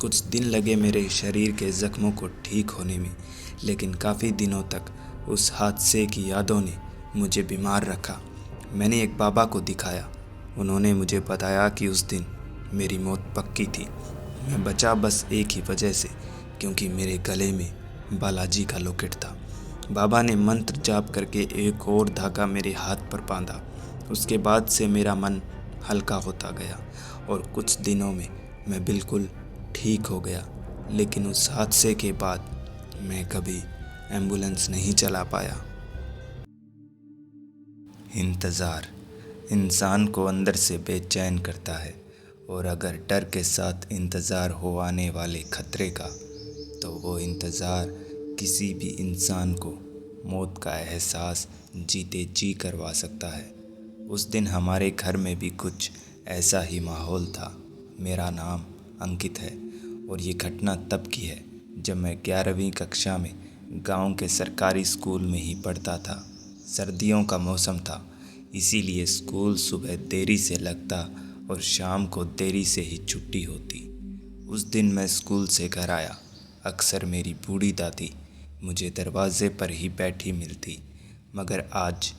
कुछ दिन लगे मेरे शरीर के ज़ख्मों को ठीक होने में, लेकिन काफ़ी दिनों तक उस हादसे की यादों ने मुझे बीमार रखा। मैंने एक बाबा को दिखाया। उन्होंने मुझे बताया कि उस दिन मेरी मौत पक्की थी। मैं बचा बस एक ही वजह से, क्योंकि मेरे गले में बालाजी का लॉकेट था। बाबा ने मंत्र जाप करके एक और धागा मेरे हाथ पर बांधा। उसके बाद से मेरा मन हल्का होता गया और कुछ दिनों में मैं बिल्कुल ठीक हो गया। लेकिन उस हादसे के बाद मैं कभी एम्बुलेंस नहीं चला पाया। इंतज़ार इंसान को अंदर से बेचैन करता है, और अगर डर के साथ इंतज़ार हो आने वाले खतरे का, तो वो इंतज़ार किसी भी इंसान को मौत का एहसास जीते जी करवा सकता है। उस दिन हमारे घर में भी कुछ ऐसा ही माहौल था। मेरा नाम अंकित है और ये घटना तब की है जब मैं 11वीं कक्षा में गांव के सरकारी स्कूल में ही पढ़ता था। सर्दियों का मौसम था, इसीलिए स्कूल सुबह देरी से लगता और शाम को देरी से ही छुट्टी होती। उस दिन मैं स्कूल से घर आया। अक्सर मेरी बूढ़ी दादी मुझे दरवाज़े पर ही बैठी मिलती, मगर आज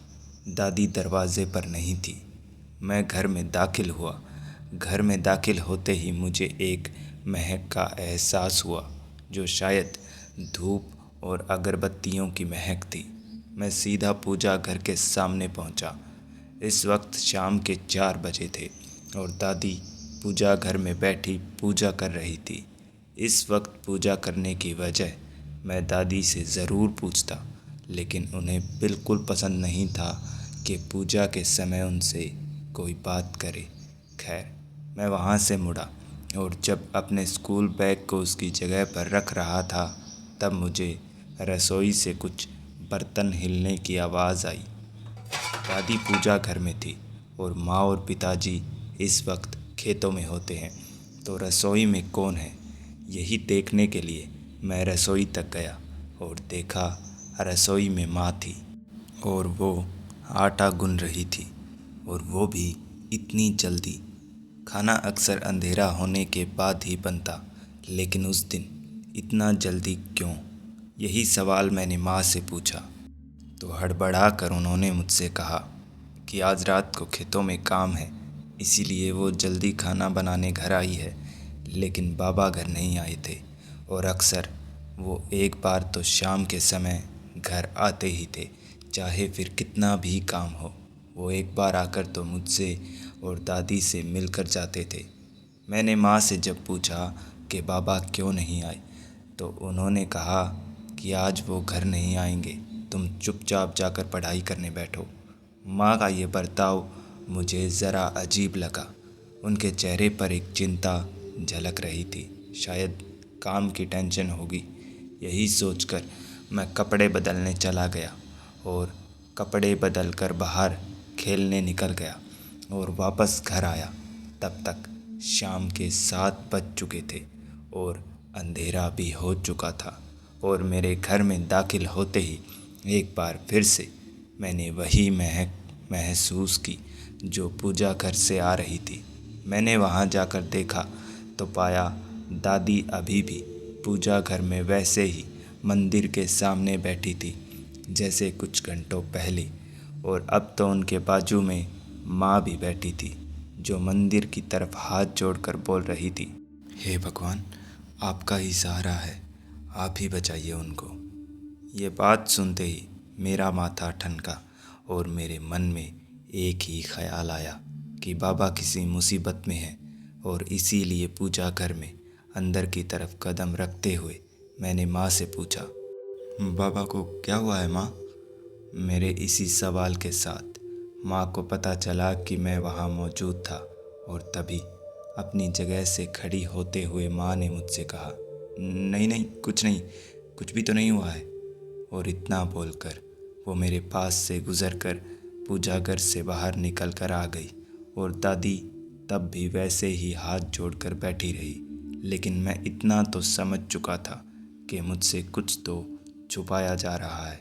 दादी दरवाज़े पर नहीं थी। मैं घर में दाखिल हुआ। घर में दाखिल होते ही मुझे एक महक का एहसास हुआ, जो शायद धूप और अगरबत्तियों की महक थी। मैं सीधा पूजा घर के सामने पहुंचा। इस वक्त शाम के 4 बजे थे और दादी पूजा घर में बैठी पूजा कर रही थी। इस वक्त पूजा करने की वजह मैं दादी से ज़रूर पूछता, लेकिन उन्हें बिल्कुल पसंद नहीं था कि पूजा के समय उनसे कोई बात करे। खैर, मैं वहाँ से मुड़ा और जब अपने स्कूल बैग को उसकी जगह पर रख रहा था, तब मुझे रसोई से कुछ बर्तन हिलने की आवाज़ आई। दादी पूजा घर में थी और माँ और पिताजी इस वक्त खेतों में होते हैं, तो रसोई में कौन है, यही देखने के लिए मैं रसोई तक गया और देखा रसोई में माँ थी और वो आटा गूंथ रही थी, और वो भी इतनी जल्दी। खाना अक्सर अंधेरा होने के बाद ही बनता, लेकिन उस दिन इतना जल्दी क्यों, यही सवाल मैंने माँ से पूछा। तो हड़बड़ा कर उन्होंने मुझसे कहा कि आज रात को खेतों में काम है, इसीलिए वो जल्दी खाना बनाने घर आई है। लेकिन बाबा घर नहीं आए थे और अक्सर वो एक बार तो शाम के समय घर आते ही थे, चाहे फिर कितना भी काम हो। वो एक बार आकर तो मुझसे और दादी से मिलकर जाते थे। मैंने माँ से जब पूछा कि बाबा क्यों नहीं आए, तो उन्होंने कहा कि आज वो घर नहीं आएंगे, तुम चुपचाप जाकर पढ़ाई करने बैठो। माँ का ये बर्ताव मुझे ज़रा अजीब लगा। उनके चेहरे पर एक चिंता झलक रही थी, शायद काम की टेंशन होगी। यही सोचकर मैं कपड़े बदलने चला गया और कपड़े बदल कर बाहर खेलने निकल गया और वापस घर आया। तब तक शाम के 7 बज चुके थे और अंधेरा भी हो चुका था, और मेरे घर में दाखिल होते ही एक बार फिर से मैंने वही महक महसूस की जो पूजा घर से आ रही थी। मैंने वहाँ जाकर देखा तो पाया दादी अभी भी पूजा घर में वैसे ही मंदिर के सामने बैठी थी जैसे कुछ घंटों पहले, और अब तो उनके बाजू में माँ भी बैठी थी, जो मंदिर की तरफ हाथ जोड़कर बोल रही थी, हे भगवान, आपका ही सहारा है, आप ही बचाइए उनको। ये बात सुनते ही मेरा माथा ठनका और मेरे मन में एक ही ख्याल आया कि बाबा किसी मुसीबत में हैं, और इसीलिए पूजा घर में अंदर की तरफ कदम रखते हुए मैंने माँ से पूछा, बाबा को क्या हुआ है माँ? मेरे इसी सवाल के साथ माँ को पता चला कि मैं वहाँ मौजूद था, और तभी अपनी जगह से खड़ी होते हुए माँ ने मुझसे कहा, नहीं नहीं, कुछ नहीं, कुछ भी तो नहीं हुआ है। और इतना बोलकर वो मेरे पास से गुज़र कर पूजा घर से बाहर निकल कर आ गई और दादी तब भी वैसे ही हाथ जोड़कर बैठी रही। लेकिन मैं इतना तो समझ चुका था कि मुझसे कुछ तो छुपाया जा रहा है।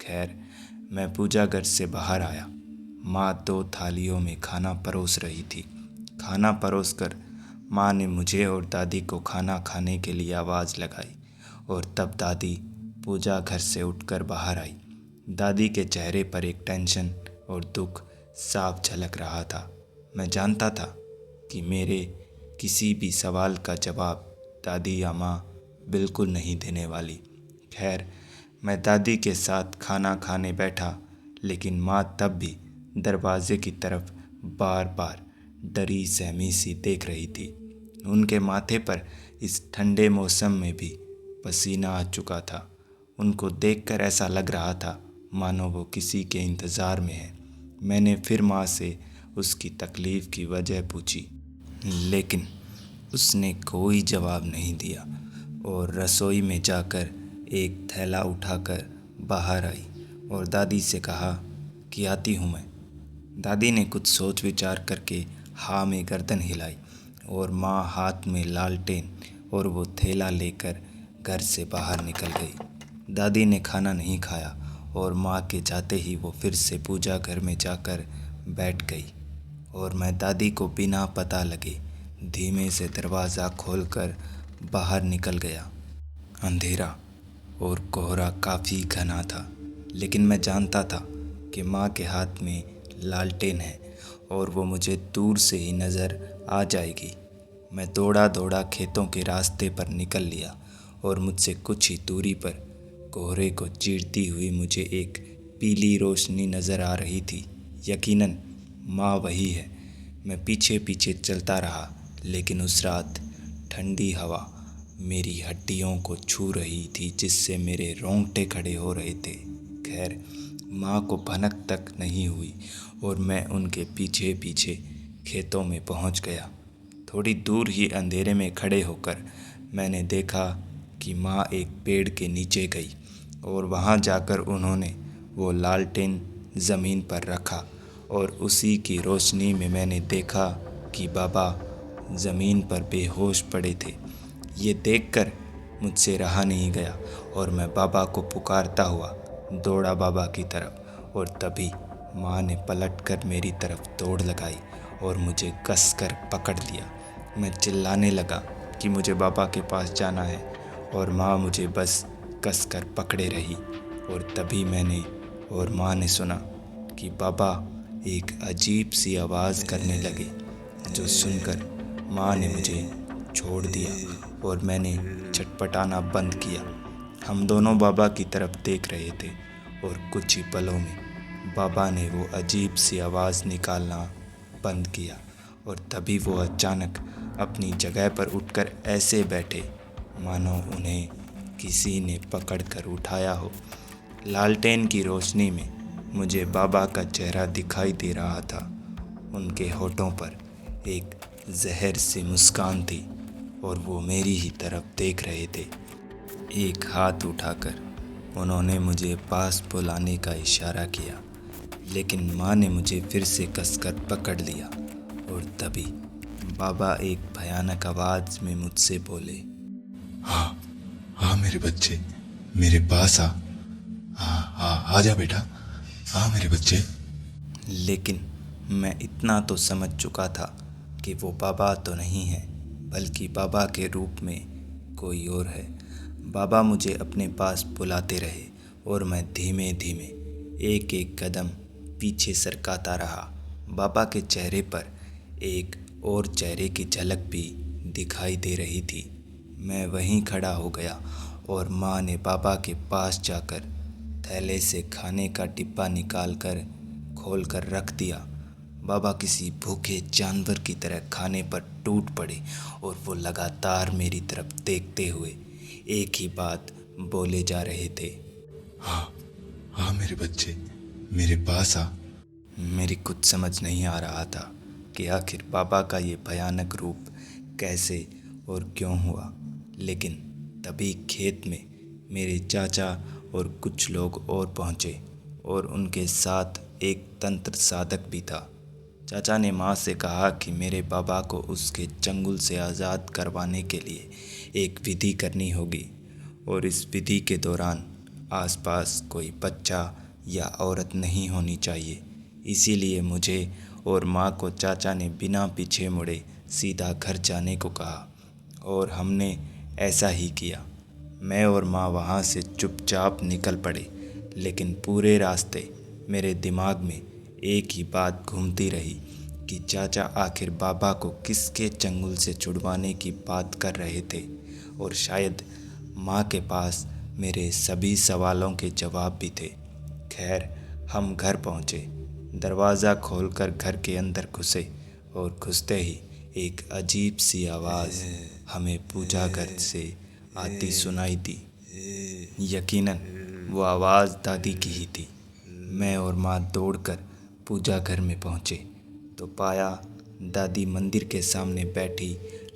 खैर, मैं पूजा घर से बाहर आया। माँ 2 थालियों में खाना परोस रही थी। खाना परोस कर माँ ने मुझे और दादी को खाना खाने के लिए आवाज़ लगाई और तब दादी पूजा घर से उठकर बाहर आई। दादी के चेहरे पर एक टेंशन और दुख साफ झलक रहा था। मैं जानता था कि मेरे किसी भी सवाल का जवाब दादी या माँ बिल्कुल नहीं देने वाली। खैर, मैं दादी के साथ खाना खाने बैठा, लेकिन माँ तब भी दरवाजे की तरफ बार बार डरी सहमी सी देख रही थी। उनके माथे पर इस ठंडे मौसम में भी पसीना आ चुका था। उनको देखकर ऐसा लग रहा था मानो वो किसी के इंतज़ार में है। मैंने फिर माँ से उसकी तकलीफ़ की वजह पूछी, लेकिन उसने कोई जवाब नहीं दिया और रसोई में जाकर एक थैला उठाकर बाहर आई और दादी से कहा कि आती हूँ मैं। दादी ने कुछ सोच विचार करके हाँ में गर्दन हिलाई और माँ हाथ में लालटेन और वो थैला लेकर घर से बाहर निकल गई। दादी ने खाना नहीं खाया और माँ के जाते ही वो फिर से पूजा घर में जाकर बैठ गई और मैं दादी को बिना पता लगे धीमे से दरवाज़ा खोलकर बाहर निकल गया। अंधेरा और कोहरा काफ़ी घना था, लेकिन मैं जानता था कि माँ के हाथ में लालटेन है और वो मुझे दूर से ही नज़र आ जाएगी। मैं दौड़ा दौड़ा खेतों के रास्ते पर निकल लिया और मुझसे कुछ ही दूरी पर कोहरे को चीरती हुई मुझे एक पीली रोशनी नज़र आ रही थी। यकीनन माँ वही है। मैं पीछे पीछे चलता रहा, लेकिन उस रात ठंडी हवा मेरी हड्डियों को छू रही थी, जिससे मेरे रोंगटे खड़े हो रहे थे। खैर, माँ को भनक तक नहीं हुई और मैं उनके पीछे पीछे खेतों में पहुँच गया। थोड़ी दूर ही अंधेरे में खड़े होकर मैंने देखा कि माँ एक पेड़ के नीचे गई और वहाँ जाकर उन्होंने वो लालटेन ज़मीन पर रखा और उसी की रोशनी में मैंने देखा कि बाबा ज़मीन पर बेहोश पड़े थे। ये देखकर मुझसे रहा नहीं गया और मैं बाबा को पुकारता हुआ दौड़ा बाबा की तरफ और तभी माँ ने पलटकर मेरी तरफ दौड़ लगाई और मुझे कसकर पकड़ लिया। मैं चिल्लाने लगा कि मुझे बाबा के पास जाना है और माँ मुझे बस कसकर पकड़े रही और तभी मैंने और माँ ने सुना कि बाबा एक अजीब सी आवाज़ करने लगे, जो सुनकर माँ ने मुझे छोड़ दिया और मैंने छटपटाना बंद किया। हम दोनों बाबा की तरफ देख रहे थे और कुछ ही पलों में बाबा ने वो अजीब सी आवाज़ निकालना बंद किया और तभी वो अचानक अपनी जगह पर उठकर ऐसे बैठे मानो उन्हें किसी ने पकड़कर उठाया हो। लालटेन की रोशनी में मुझे बाबा का चेहरा दिखाई दे रहा था। उनके होठों पर एक जहर सी मुस्कान थी और वो मेरी ही तरफ देख रहे थे। एक हाथ उठाकर उन्होंने मुझे पास बुलाने का इशारा किया, लेकिन माँ ने मुझे फिर से कसकर पकड़ लिया और तभी बाबा एक भयानक आवाज़ में मुझसे बोले, हाँ हाँ मेरे बच्चे, मेरे पास आ। हाँ हाँ आजा बेटा, हाँ मेरे बच्चे। लेकिन मैं इतना तो समझ चुका था कि वो बाबा तो नहीं है, बल्कि बाबा के रूप में कोई और है। बाबा मुझे अपने पास बुलाते रहे और मैं धीमे धीमे एक एक कदम पीछे सरकाता रहा। बाबा के चेहरे पर एक और चेहरे की झलक भी दिखाई दे रही थी। मैं वहीं खड़ा हो गया और माँ ने बाबा के पास जाकर थैले से खाने का डिब्बा निकाल कर खोल कर रख दिया। बाबा किसी भूखे जानवर की तरह खाने पर टूट पड़े और वो लगातार मेरी तरफ देखते हुए एक ही बात बोले जा रहे थे, हाँ हाँ मेरे बच्चे, मेरे पास आ। मेरी कुछ समझ नहीं आ रहा था कि आखिर बाबा का ये भयानक रूप कैसे और क्यों हुआ। लेकिन तभी खेत में मेरे चाचा और कुछ लोग और पहुँचे और उनके साथ एक तंत्र साधक भी था। चाचा ने माँ से कहा कि मेरे बाबा को उसके चंगुल से आज़ाद करवाने के लिए एक विधि करनी होगी और इस विधि के दौरान आसपास कोई बच्चा या औरत नहीं होनी चाहिए। इसीलिए मुझे और माँ को चाचा ने बिना पीछे मुड़े सीधा घर जाने को कहा और हमने ऐसा ही किया। मैं और माँ वहाँ से चुपचाप निकल पड़े, लेकिन पूरे रास्ते मेरे दिमाग में एक ही बात घूमती रही कि चाचा आखिर बाबा को किसके चंगुल से छुड़वाने की बात कर रहे थे, और शायद माँ के पास मेरे सभी सवालों के जवाब भी थे। खैर, हम घर पहुँचे, दरवाज़ा खोलकर घर के अंदर घुसे और घुसते ही एक अजीब सी आवाज़ हमें पूजा घर से आती सुनाई दी। यकीनन वो आवाज़ दादी की ही थी। मैं और माँ दौड़कर पूजा घर में पहुँचे तो पाया दादी मंदिर के सामने बैठी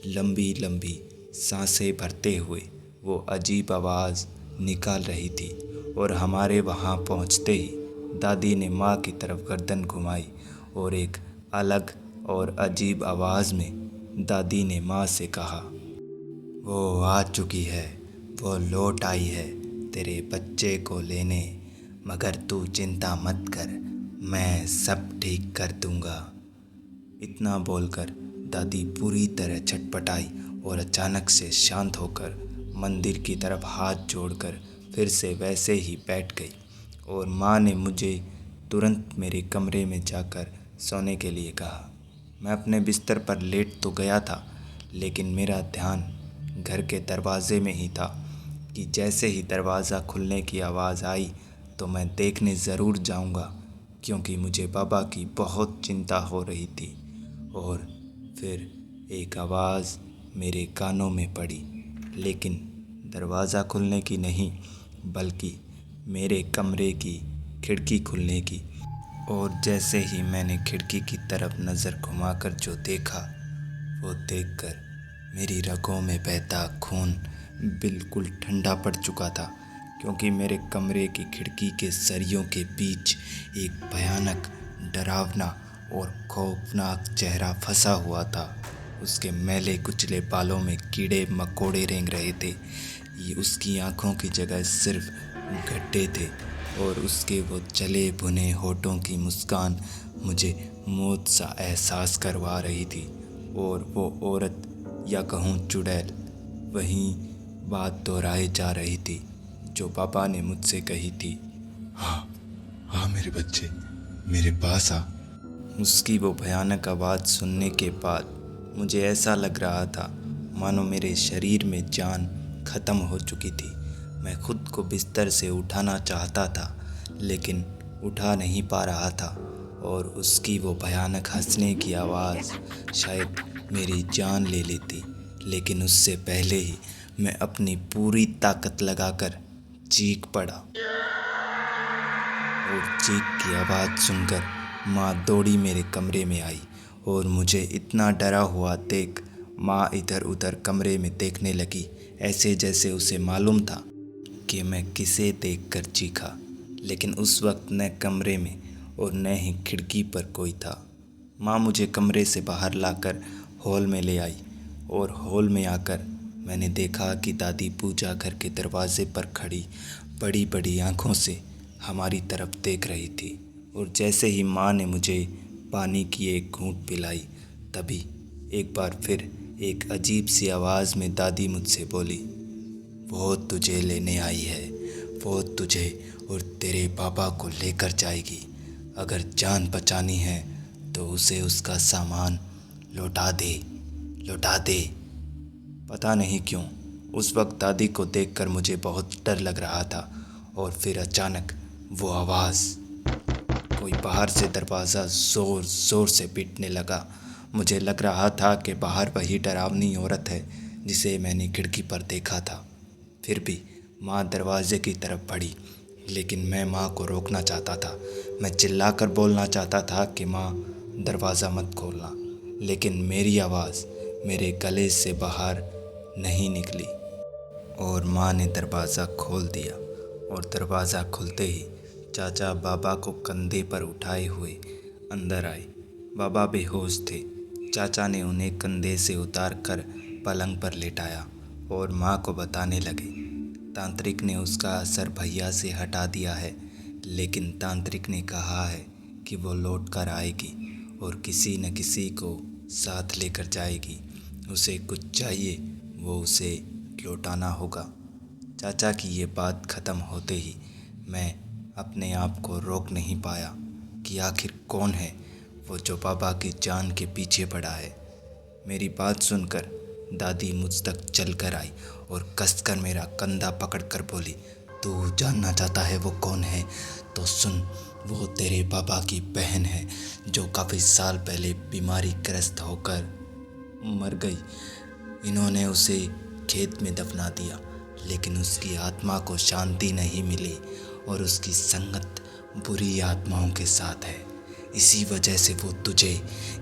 लंबी लंबी सांसें भरते हुए वो अजीब आवाज़ निकाल रही थी। और हमारे वहाँ पहुँचते ही दादी ने माँ की तरफ गर्दन घुमाई और एक अलग और अजीब आवाज़ में दादी ने माँ से कहा, वो आ चुकी है, वो लौट आई है तेरे बच्चे को लेने, मगर तू चिंता मत कर, मैं सब ठीक कर दूंगा। इतना बोलकर दादी पूरी तरह छटपटाई और अचानक से शांत होकर मंदिर की तरफ हाथ जोड़कर फिर से वैसे ही बैठ गई। और माँ ने मुझे तुरंत मेरे कमरे में जाकर सोने के लिए कहा। मैं अपने बिस्तर पर लेट तो गया था, लेकिन मेरा ध्यान घर के दरवाजे में ही था कि जैसे ही दरवाज़ा खुलने की आवाज़ आई तो मैं देखने ज़रूर जाऊंगा, क्योंकि मुझे बाबा की बहुत चिंता हो रही थी। और फिर एक आवाज़ मेरे कानों में पड़ी, लेकिन दरवाज़ा खुलने की नहीं, बल्कि मेरे कमरे की खिड़की खुलने की। और जैसे ही मैंने खिड़की की तरफ नज़र घुमाकर जो देखा, वो देखकर मेरी रगों में बहता खून बिल्कुल ठंडा पड़ चुका था, क्योंकि मेरे कमरे की खिड़की के सरियों के बीच एक भयानक, डरावना और खौफनाक चेहरा फंसा हुआ था। उसके मैले कुचले बालों में कीड़े मकोड़े रेंग रहे थे। ये उसकी आंखों की जगह सिर्फ गड्ढे थे, और उसके वो जले भुने होठों की मुस्कान मुझे मौत सा एहसास करवा रही थी। और वो औरत, या कहूँ चुड़ैल, वहीं बात दोहराए जा रही थी जो पापा ने मुझसे कही थी। हाँ मेरे बच्चे, मेरे पास आ। उसकी वो भयानक आवाज़ सुनने के बाद मुझे ऐसा लग रहा था मानो मेरे शरीर में जान ख़त्म हो चुकी थी। मैं खुद को बिस्तर से उठाना चाहता था, लेकिन उठा नहीं पा रहा था। और उसकी वो भयानक हंसने की आवाज़ शायद मेरी जान ले लेती, लेकिन उससे पहले ही मैं अपनी पूरी ताकत लगाकर चीख पड़ा। और चीख की आवाज़ सुनकर माँ दौड़ी मेरे कमरे में आई, और मुझे इतना डरा हुआ देख माँ इधर उधर कमरे में देखने लगी, ऐसे जैसे उसे मालूम था कि मैं किसे देखकर चीखा। लेकिन उस वक्त न कमरे में और न ही खिड़की पर कोई था। माँ मुझे कमरे से बाहर लाकर हॉल में ले आई, और हॉल में आकर मैंने देखा कि दादी पूजा घर के दरवाजे पर खड़ी बड़ी बड़ी आँखों से हमारी तरफ देख रही थी। और जैसे ही माँ ने मुझे पानी की एक घूंट पिलाई, तभी एक बार फिर एक अजीब सी आवाज़ में दादी मुझसे बोली, वो तुझे लेने आई है, वो तुझे और तेरे पापा को लेकर जाएगी। अगर जान बचानी है तो उसे उसका सामान लौटा दे, लौटा दे। पता नहीं क्यों उस वक्त दादी को देखकर मुझे बहुत डर लग रहा था। और फिर अचानक वो आवाज़, कोई बाहर से दरवाज़ा ज़ोर ज़ोर से पीटने लगा। मुझे लग रहा था कि बाहर वही डरावनी औरत है जिसे मैंने खिड़की पर देखा था। फिर भी माँ दरवाजे की तरफ बढ़ी, लेकिन मैं माँ को रोकना चाहता था। मैं चिल्लाकर बोलना चाहता था कि माँ दरवाज़ा मत खोलना, लेकिन मेरी आवाज़ मेरे गले से बाहर नहीं निकली। और माँ ने दरवाज़ा खोल दिया, और दरवाज़ा खुलते ही चाचा बाबा को कंधे पर उठाए हुए अंदर आए। बाबा बेहोश थे। चाचा ने उन्हें कंधे से उतार कर पलंग पर लेटाया और माँ को बताने लगे। तांत्रिक ने उसका असर भैया से हटा दिया है, लेकिन तांत्रिक ने कहा है कि वो लौट कर आएगी और किसी न किसी को साथ लेकर जाएगी। उसे कुछ चाहिए, वो उसे लौटाना होगा। चाचा की ये बात ख़त्म होते ही मैं अपने आप को रोक नहीं पाया कि आखिर कौन है वो जो बाबा की जान के पीछे पड़ा है। मेरी बात सुनकर दादी मुझ तक चल कर आई और कसकर मेरा कंधा पकड़कर बोली, तू जानना चाहता है वो कौन है? तो सुन, वो तेरे पापा की बहन है जो काफ़ी साल पहले बीमारी ग्रस्त होकर मर गई। इन्होंने उसे खेत में दफना दिया, लेकिन उसकी आत्मा को शांति नहीं मिली और उसकी संगत बुरी आत्माओं के साथ है। इसी वजह से वो तुझे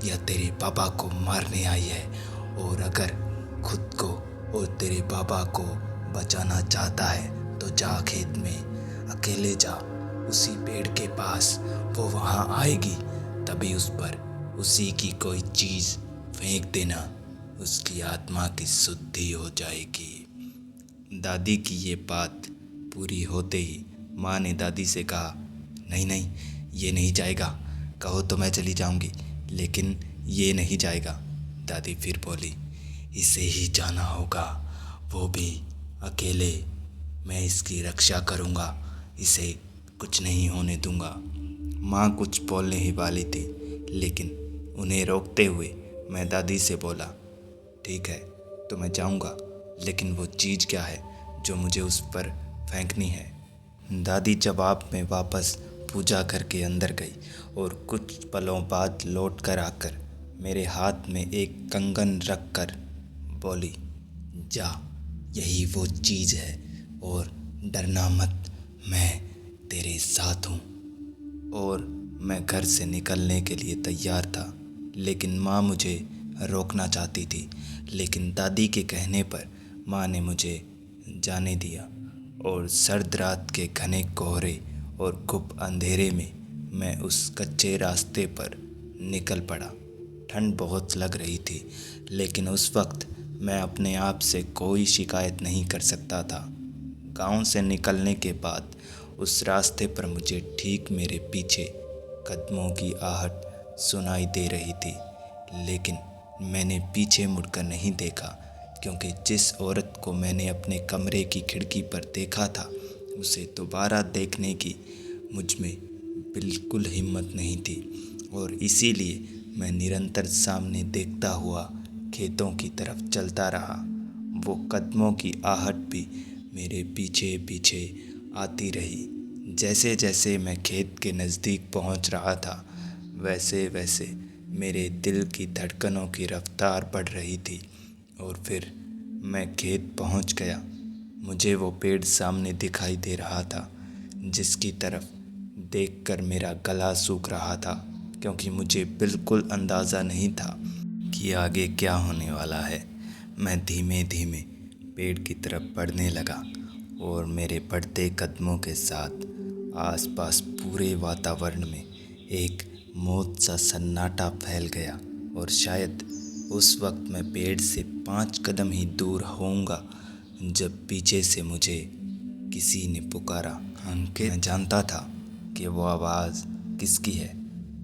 या तेरे पापा को मारने आई है। और अगर खुद को और तेरे पापा को बचाना चाहता है तो जा खेत में अकेले जा, उसी पेड़ के पास वो वहाँ आएगी, तभी उस पर उसी की कोई चीज़ फेंक देना, उसकी आत्मा की शुद्धि हो जाएगी। दादी की ये बात पूरी होते ही माँ ने दादी से कहा, नहीं नहीं, ये नहीं जाएगा। कहो तो मैं चली जाऊंगी, लेकिन ये नहीं जाएगा। दादी फिर बोली, इसे ही जाना होगा, वो भी अकेले। मैं इसकी रक्षा करूंगा, इसे कुछ नहीं होने दूंगा। माँ कुछ बोलने ही वाली थी, लेकिन उन्हें रोकते हुए मैं दादी से बोला, ठीक है तो मैं जाऊंगा, लेकिन वो चीज़ क्या है जो मुझे उस पर फेंकनी है? दादी जवाब में वापस पूजा करके अंदर गई और कुछ पलों बाद लौट कर आकर मेरे हाथ में एक कंगन रख कर बोली, जा, यही वो चीज़ है और डरना मत, मैं तेरे साथ हूँ। और मैं घर से निकलने के लिए तैयार था, लेकिन माँ मुझे रोकना चाहती थी। लेकिन दादी के कहने पर माँ ने मुझे जाने दिया और सर्द रात के घने कोहरे और गुप अंधेरे में मैं उस कच्चे रास्ते पर निकल पड़ा। ठंड बहुत लग रही थी, लेकिन उस वक्त मैं अपने आप से कोई शिकायत नहीं कर सकता था। गांव से निकलने के बाद उस रास्ते पर मुझे ठीक मेरे पीछे कदमों की आहट सुनाई दे रही थी, लेकिन मैंने पीछे मुड़कर नहीं देखा, क्योंकि जिस औरत को मैंने अपने कमरे की खिड़की पर देखा था, उसे दोबारा देखने की मुझ में बिल्कुल हिम्मत नहीं थी और इसीलिए मैं निरंतर सामने देखता हुआ खेतों की तरफ चलता रहा। वो कदमों की आहट भी मेरे पीछे पीछे आती रही। जैसे जैसे मैं खेत के नज़दीक पहुंच रहा था, वैसे वैसे मेरे दिल की धड़कनों की रफ्तार बढ़ रही थी और फिर मैं खेत पहुंच गया। मुझे वो पेड़ सामने दिखाई दे रहा था, जिसकी तरफ देखकर मेरा गला सूख रहा था, क्योंकि मुझे बिल्कुल अंदाज़ा नहीं था कि आगे क्या होने वाला है। मैं धीमे धीमे पेड़ की तरफ बढ़ने लगा और मेरे बढ़ते कदमों के साथ आसपास पूरे वातावरण में एक मौत सा सन्नाटा फैल गया और शायद उस वक्त मैं पेड़ से 5 कदम ही दूर होऊंगा जब पीछे से मुझे किसी ने पुकारा, अंकित। मैं जानता था कि वो आवाज़ किसकी है।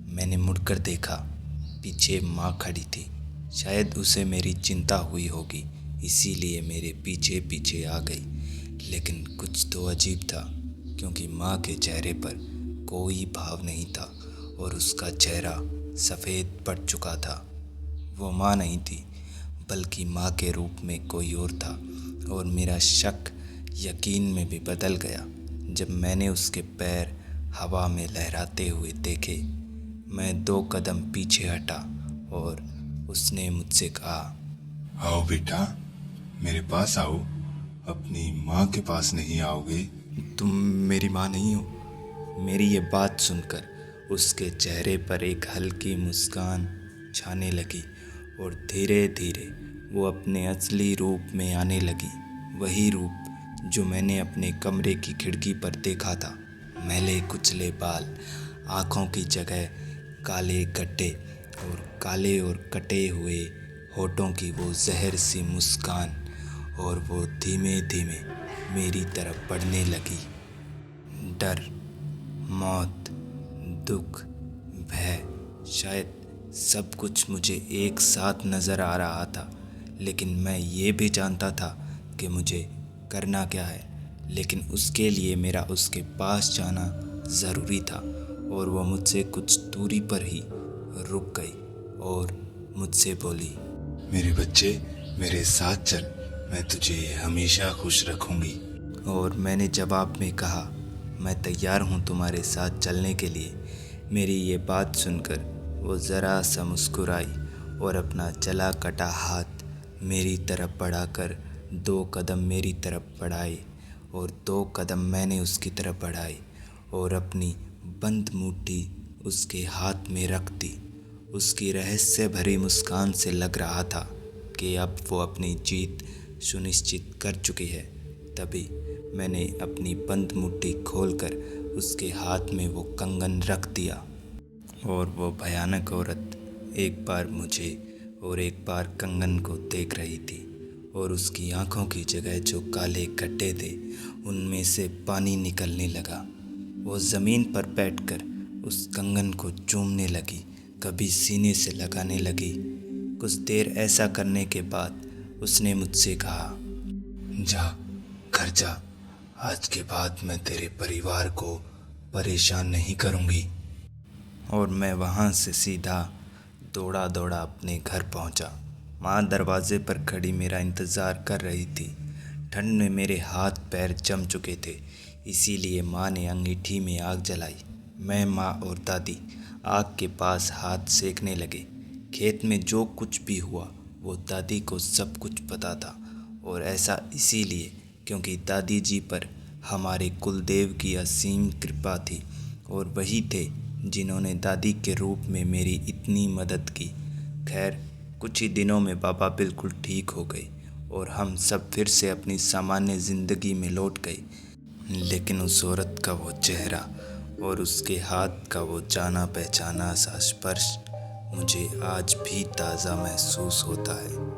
मैंने मुड़कर देखा, पीछे माँ खड़ी थी। शायद उसे मेरी चिंता हुई होगी, इसीलिए मेरे पीछे पीछे आ गई। लेकिन कुछ तो अजीब था, क्योंकि माँ के चेहरे पर कोई भाव नहीं था और उसका चेहरा सफ़ेद पड़ चुका था। वो माँ नहीं थी, बल्कि माँ के रूप में कोई और था और मेरा शक यकीन में भी बदल गया जब मैंने उसके पैर हवा में लहराते हुए देखे। मैं 2 कदम पीछे हटा और उसने मुझसे कहा, आओ बेटा, मेरे पास आओ। अपनी माँ के पास नहीं आओगे? तुम मेरी माँ नहीं हो। मेरी ये बात सुनकर उसके चेहरे पर एक हल्की मुस्कान छाने लगी और धीरे धीरे वो अपने असली रूप में आने लगी। वही रूप जो मैंने अपने कमरे की खिड़की पर देखा था। मैले कुचले बाल, आँखों की जगह काले गड्ढे और काले और कटे हुए होठों की वो जहर सी मुस्कान, और वो धीमे धीमे मेरी तरफ बढ़ने लगी। डर, मौत, दुख, भय, शायद सब कुछ मुझे एक साथ नज़र आ रहा था, लेकिन मैं ये भी जानता था कि मुझे करना क्या है। लेकिन उसके लिए मेरा उसके पास जाना ज़रूरी था, और वो मुझसे कुछ दूरी पर ही रुक गई और मुझसे बोली, मेरे बच्चे, मेरे साथ चल, मैं तुझे हमेशा खुश रखूंगी। और मैंने जवाब में कहा, मैं तैयार हूँ तुम्हारे साथ चलने के लिए। मेरी ये बात सुनकर वो ज़रा सा मुस्कुराई और अपना जला कटा हाथ मेरी तरफ बढ़ाकर 2 कदम मेरी तरफ बढ़ाए और 2 कदम मैंने उसकी तरफ बढ़ाए और अपनी बंद मुट्ठी उसके हाथ में रख दी। उसकी रहस्य भरी मुस्कान से लग रहा था कि अब वो अपनी जीत सुनिश्चित कर चुकी है। तभी मैंने अपनी बंद मुट्ठी खोलकर उसके हाथ में वो कंगन रख दिया, और वो भयानक औरत एक बार मुझे और एक बार कंगन को देख रही थी, और उसकी आंखों की जगह जो काले गड्ढे थे उनमें से पानी निकलने लगा। वो ज़मीन पर बैठकर उस कंगन को चूमने लगी, कभी सीने से लगाने लगी। कुछ देर ऐसा करने के बाद उसने मुझसे कहा, जा, घर जा। आज के बाद मैं तेरे परिवार को परेशान नहीं करूंगी। और मैं वहाँ से सीधा दौड़ा दौड़ा अपने घर पहुँचा। माँ दरवाजे पर खड़ी मेरा इंतज़ार कर रही थी। ठंड में मेरे हाथ पैर जम चुके थे, इसीलिए माँ ने अंगीठी में आग जलाई। मैं, माँ और दादी आग के पास हाथ सेकने लगे। खेत में जो कुछ भी हुआ वो दादी को सब कुछ पता था, और ऐसा इसीलिए क्योंकि दादी जी पर हमारे कुलदेव की असीम कृपा थी, और वही थे जिन्होंने दादी के रूप में मेरी इतनी मदद की। खैर, कुछ ही दिनों में बाबा बिल्कुल ठीक हो गए और हम सब फिर से अपनी सामान्य ज़िंदगी में लौट गए। लेकिन उस औरत का वो चेहरा और उसके हाथ का वो जाना पहचाना सा स्पर्श मुझे आज भी ताज़ा महसूस होता है।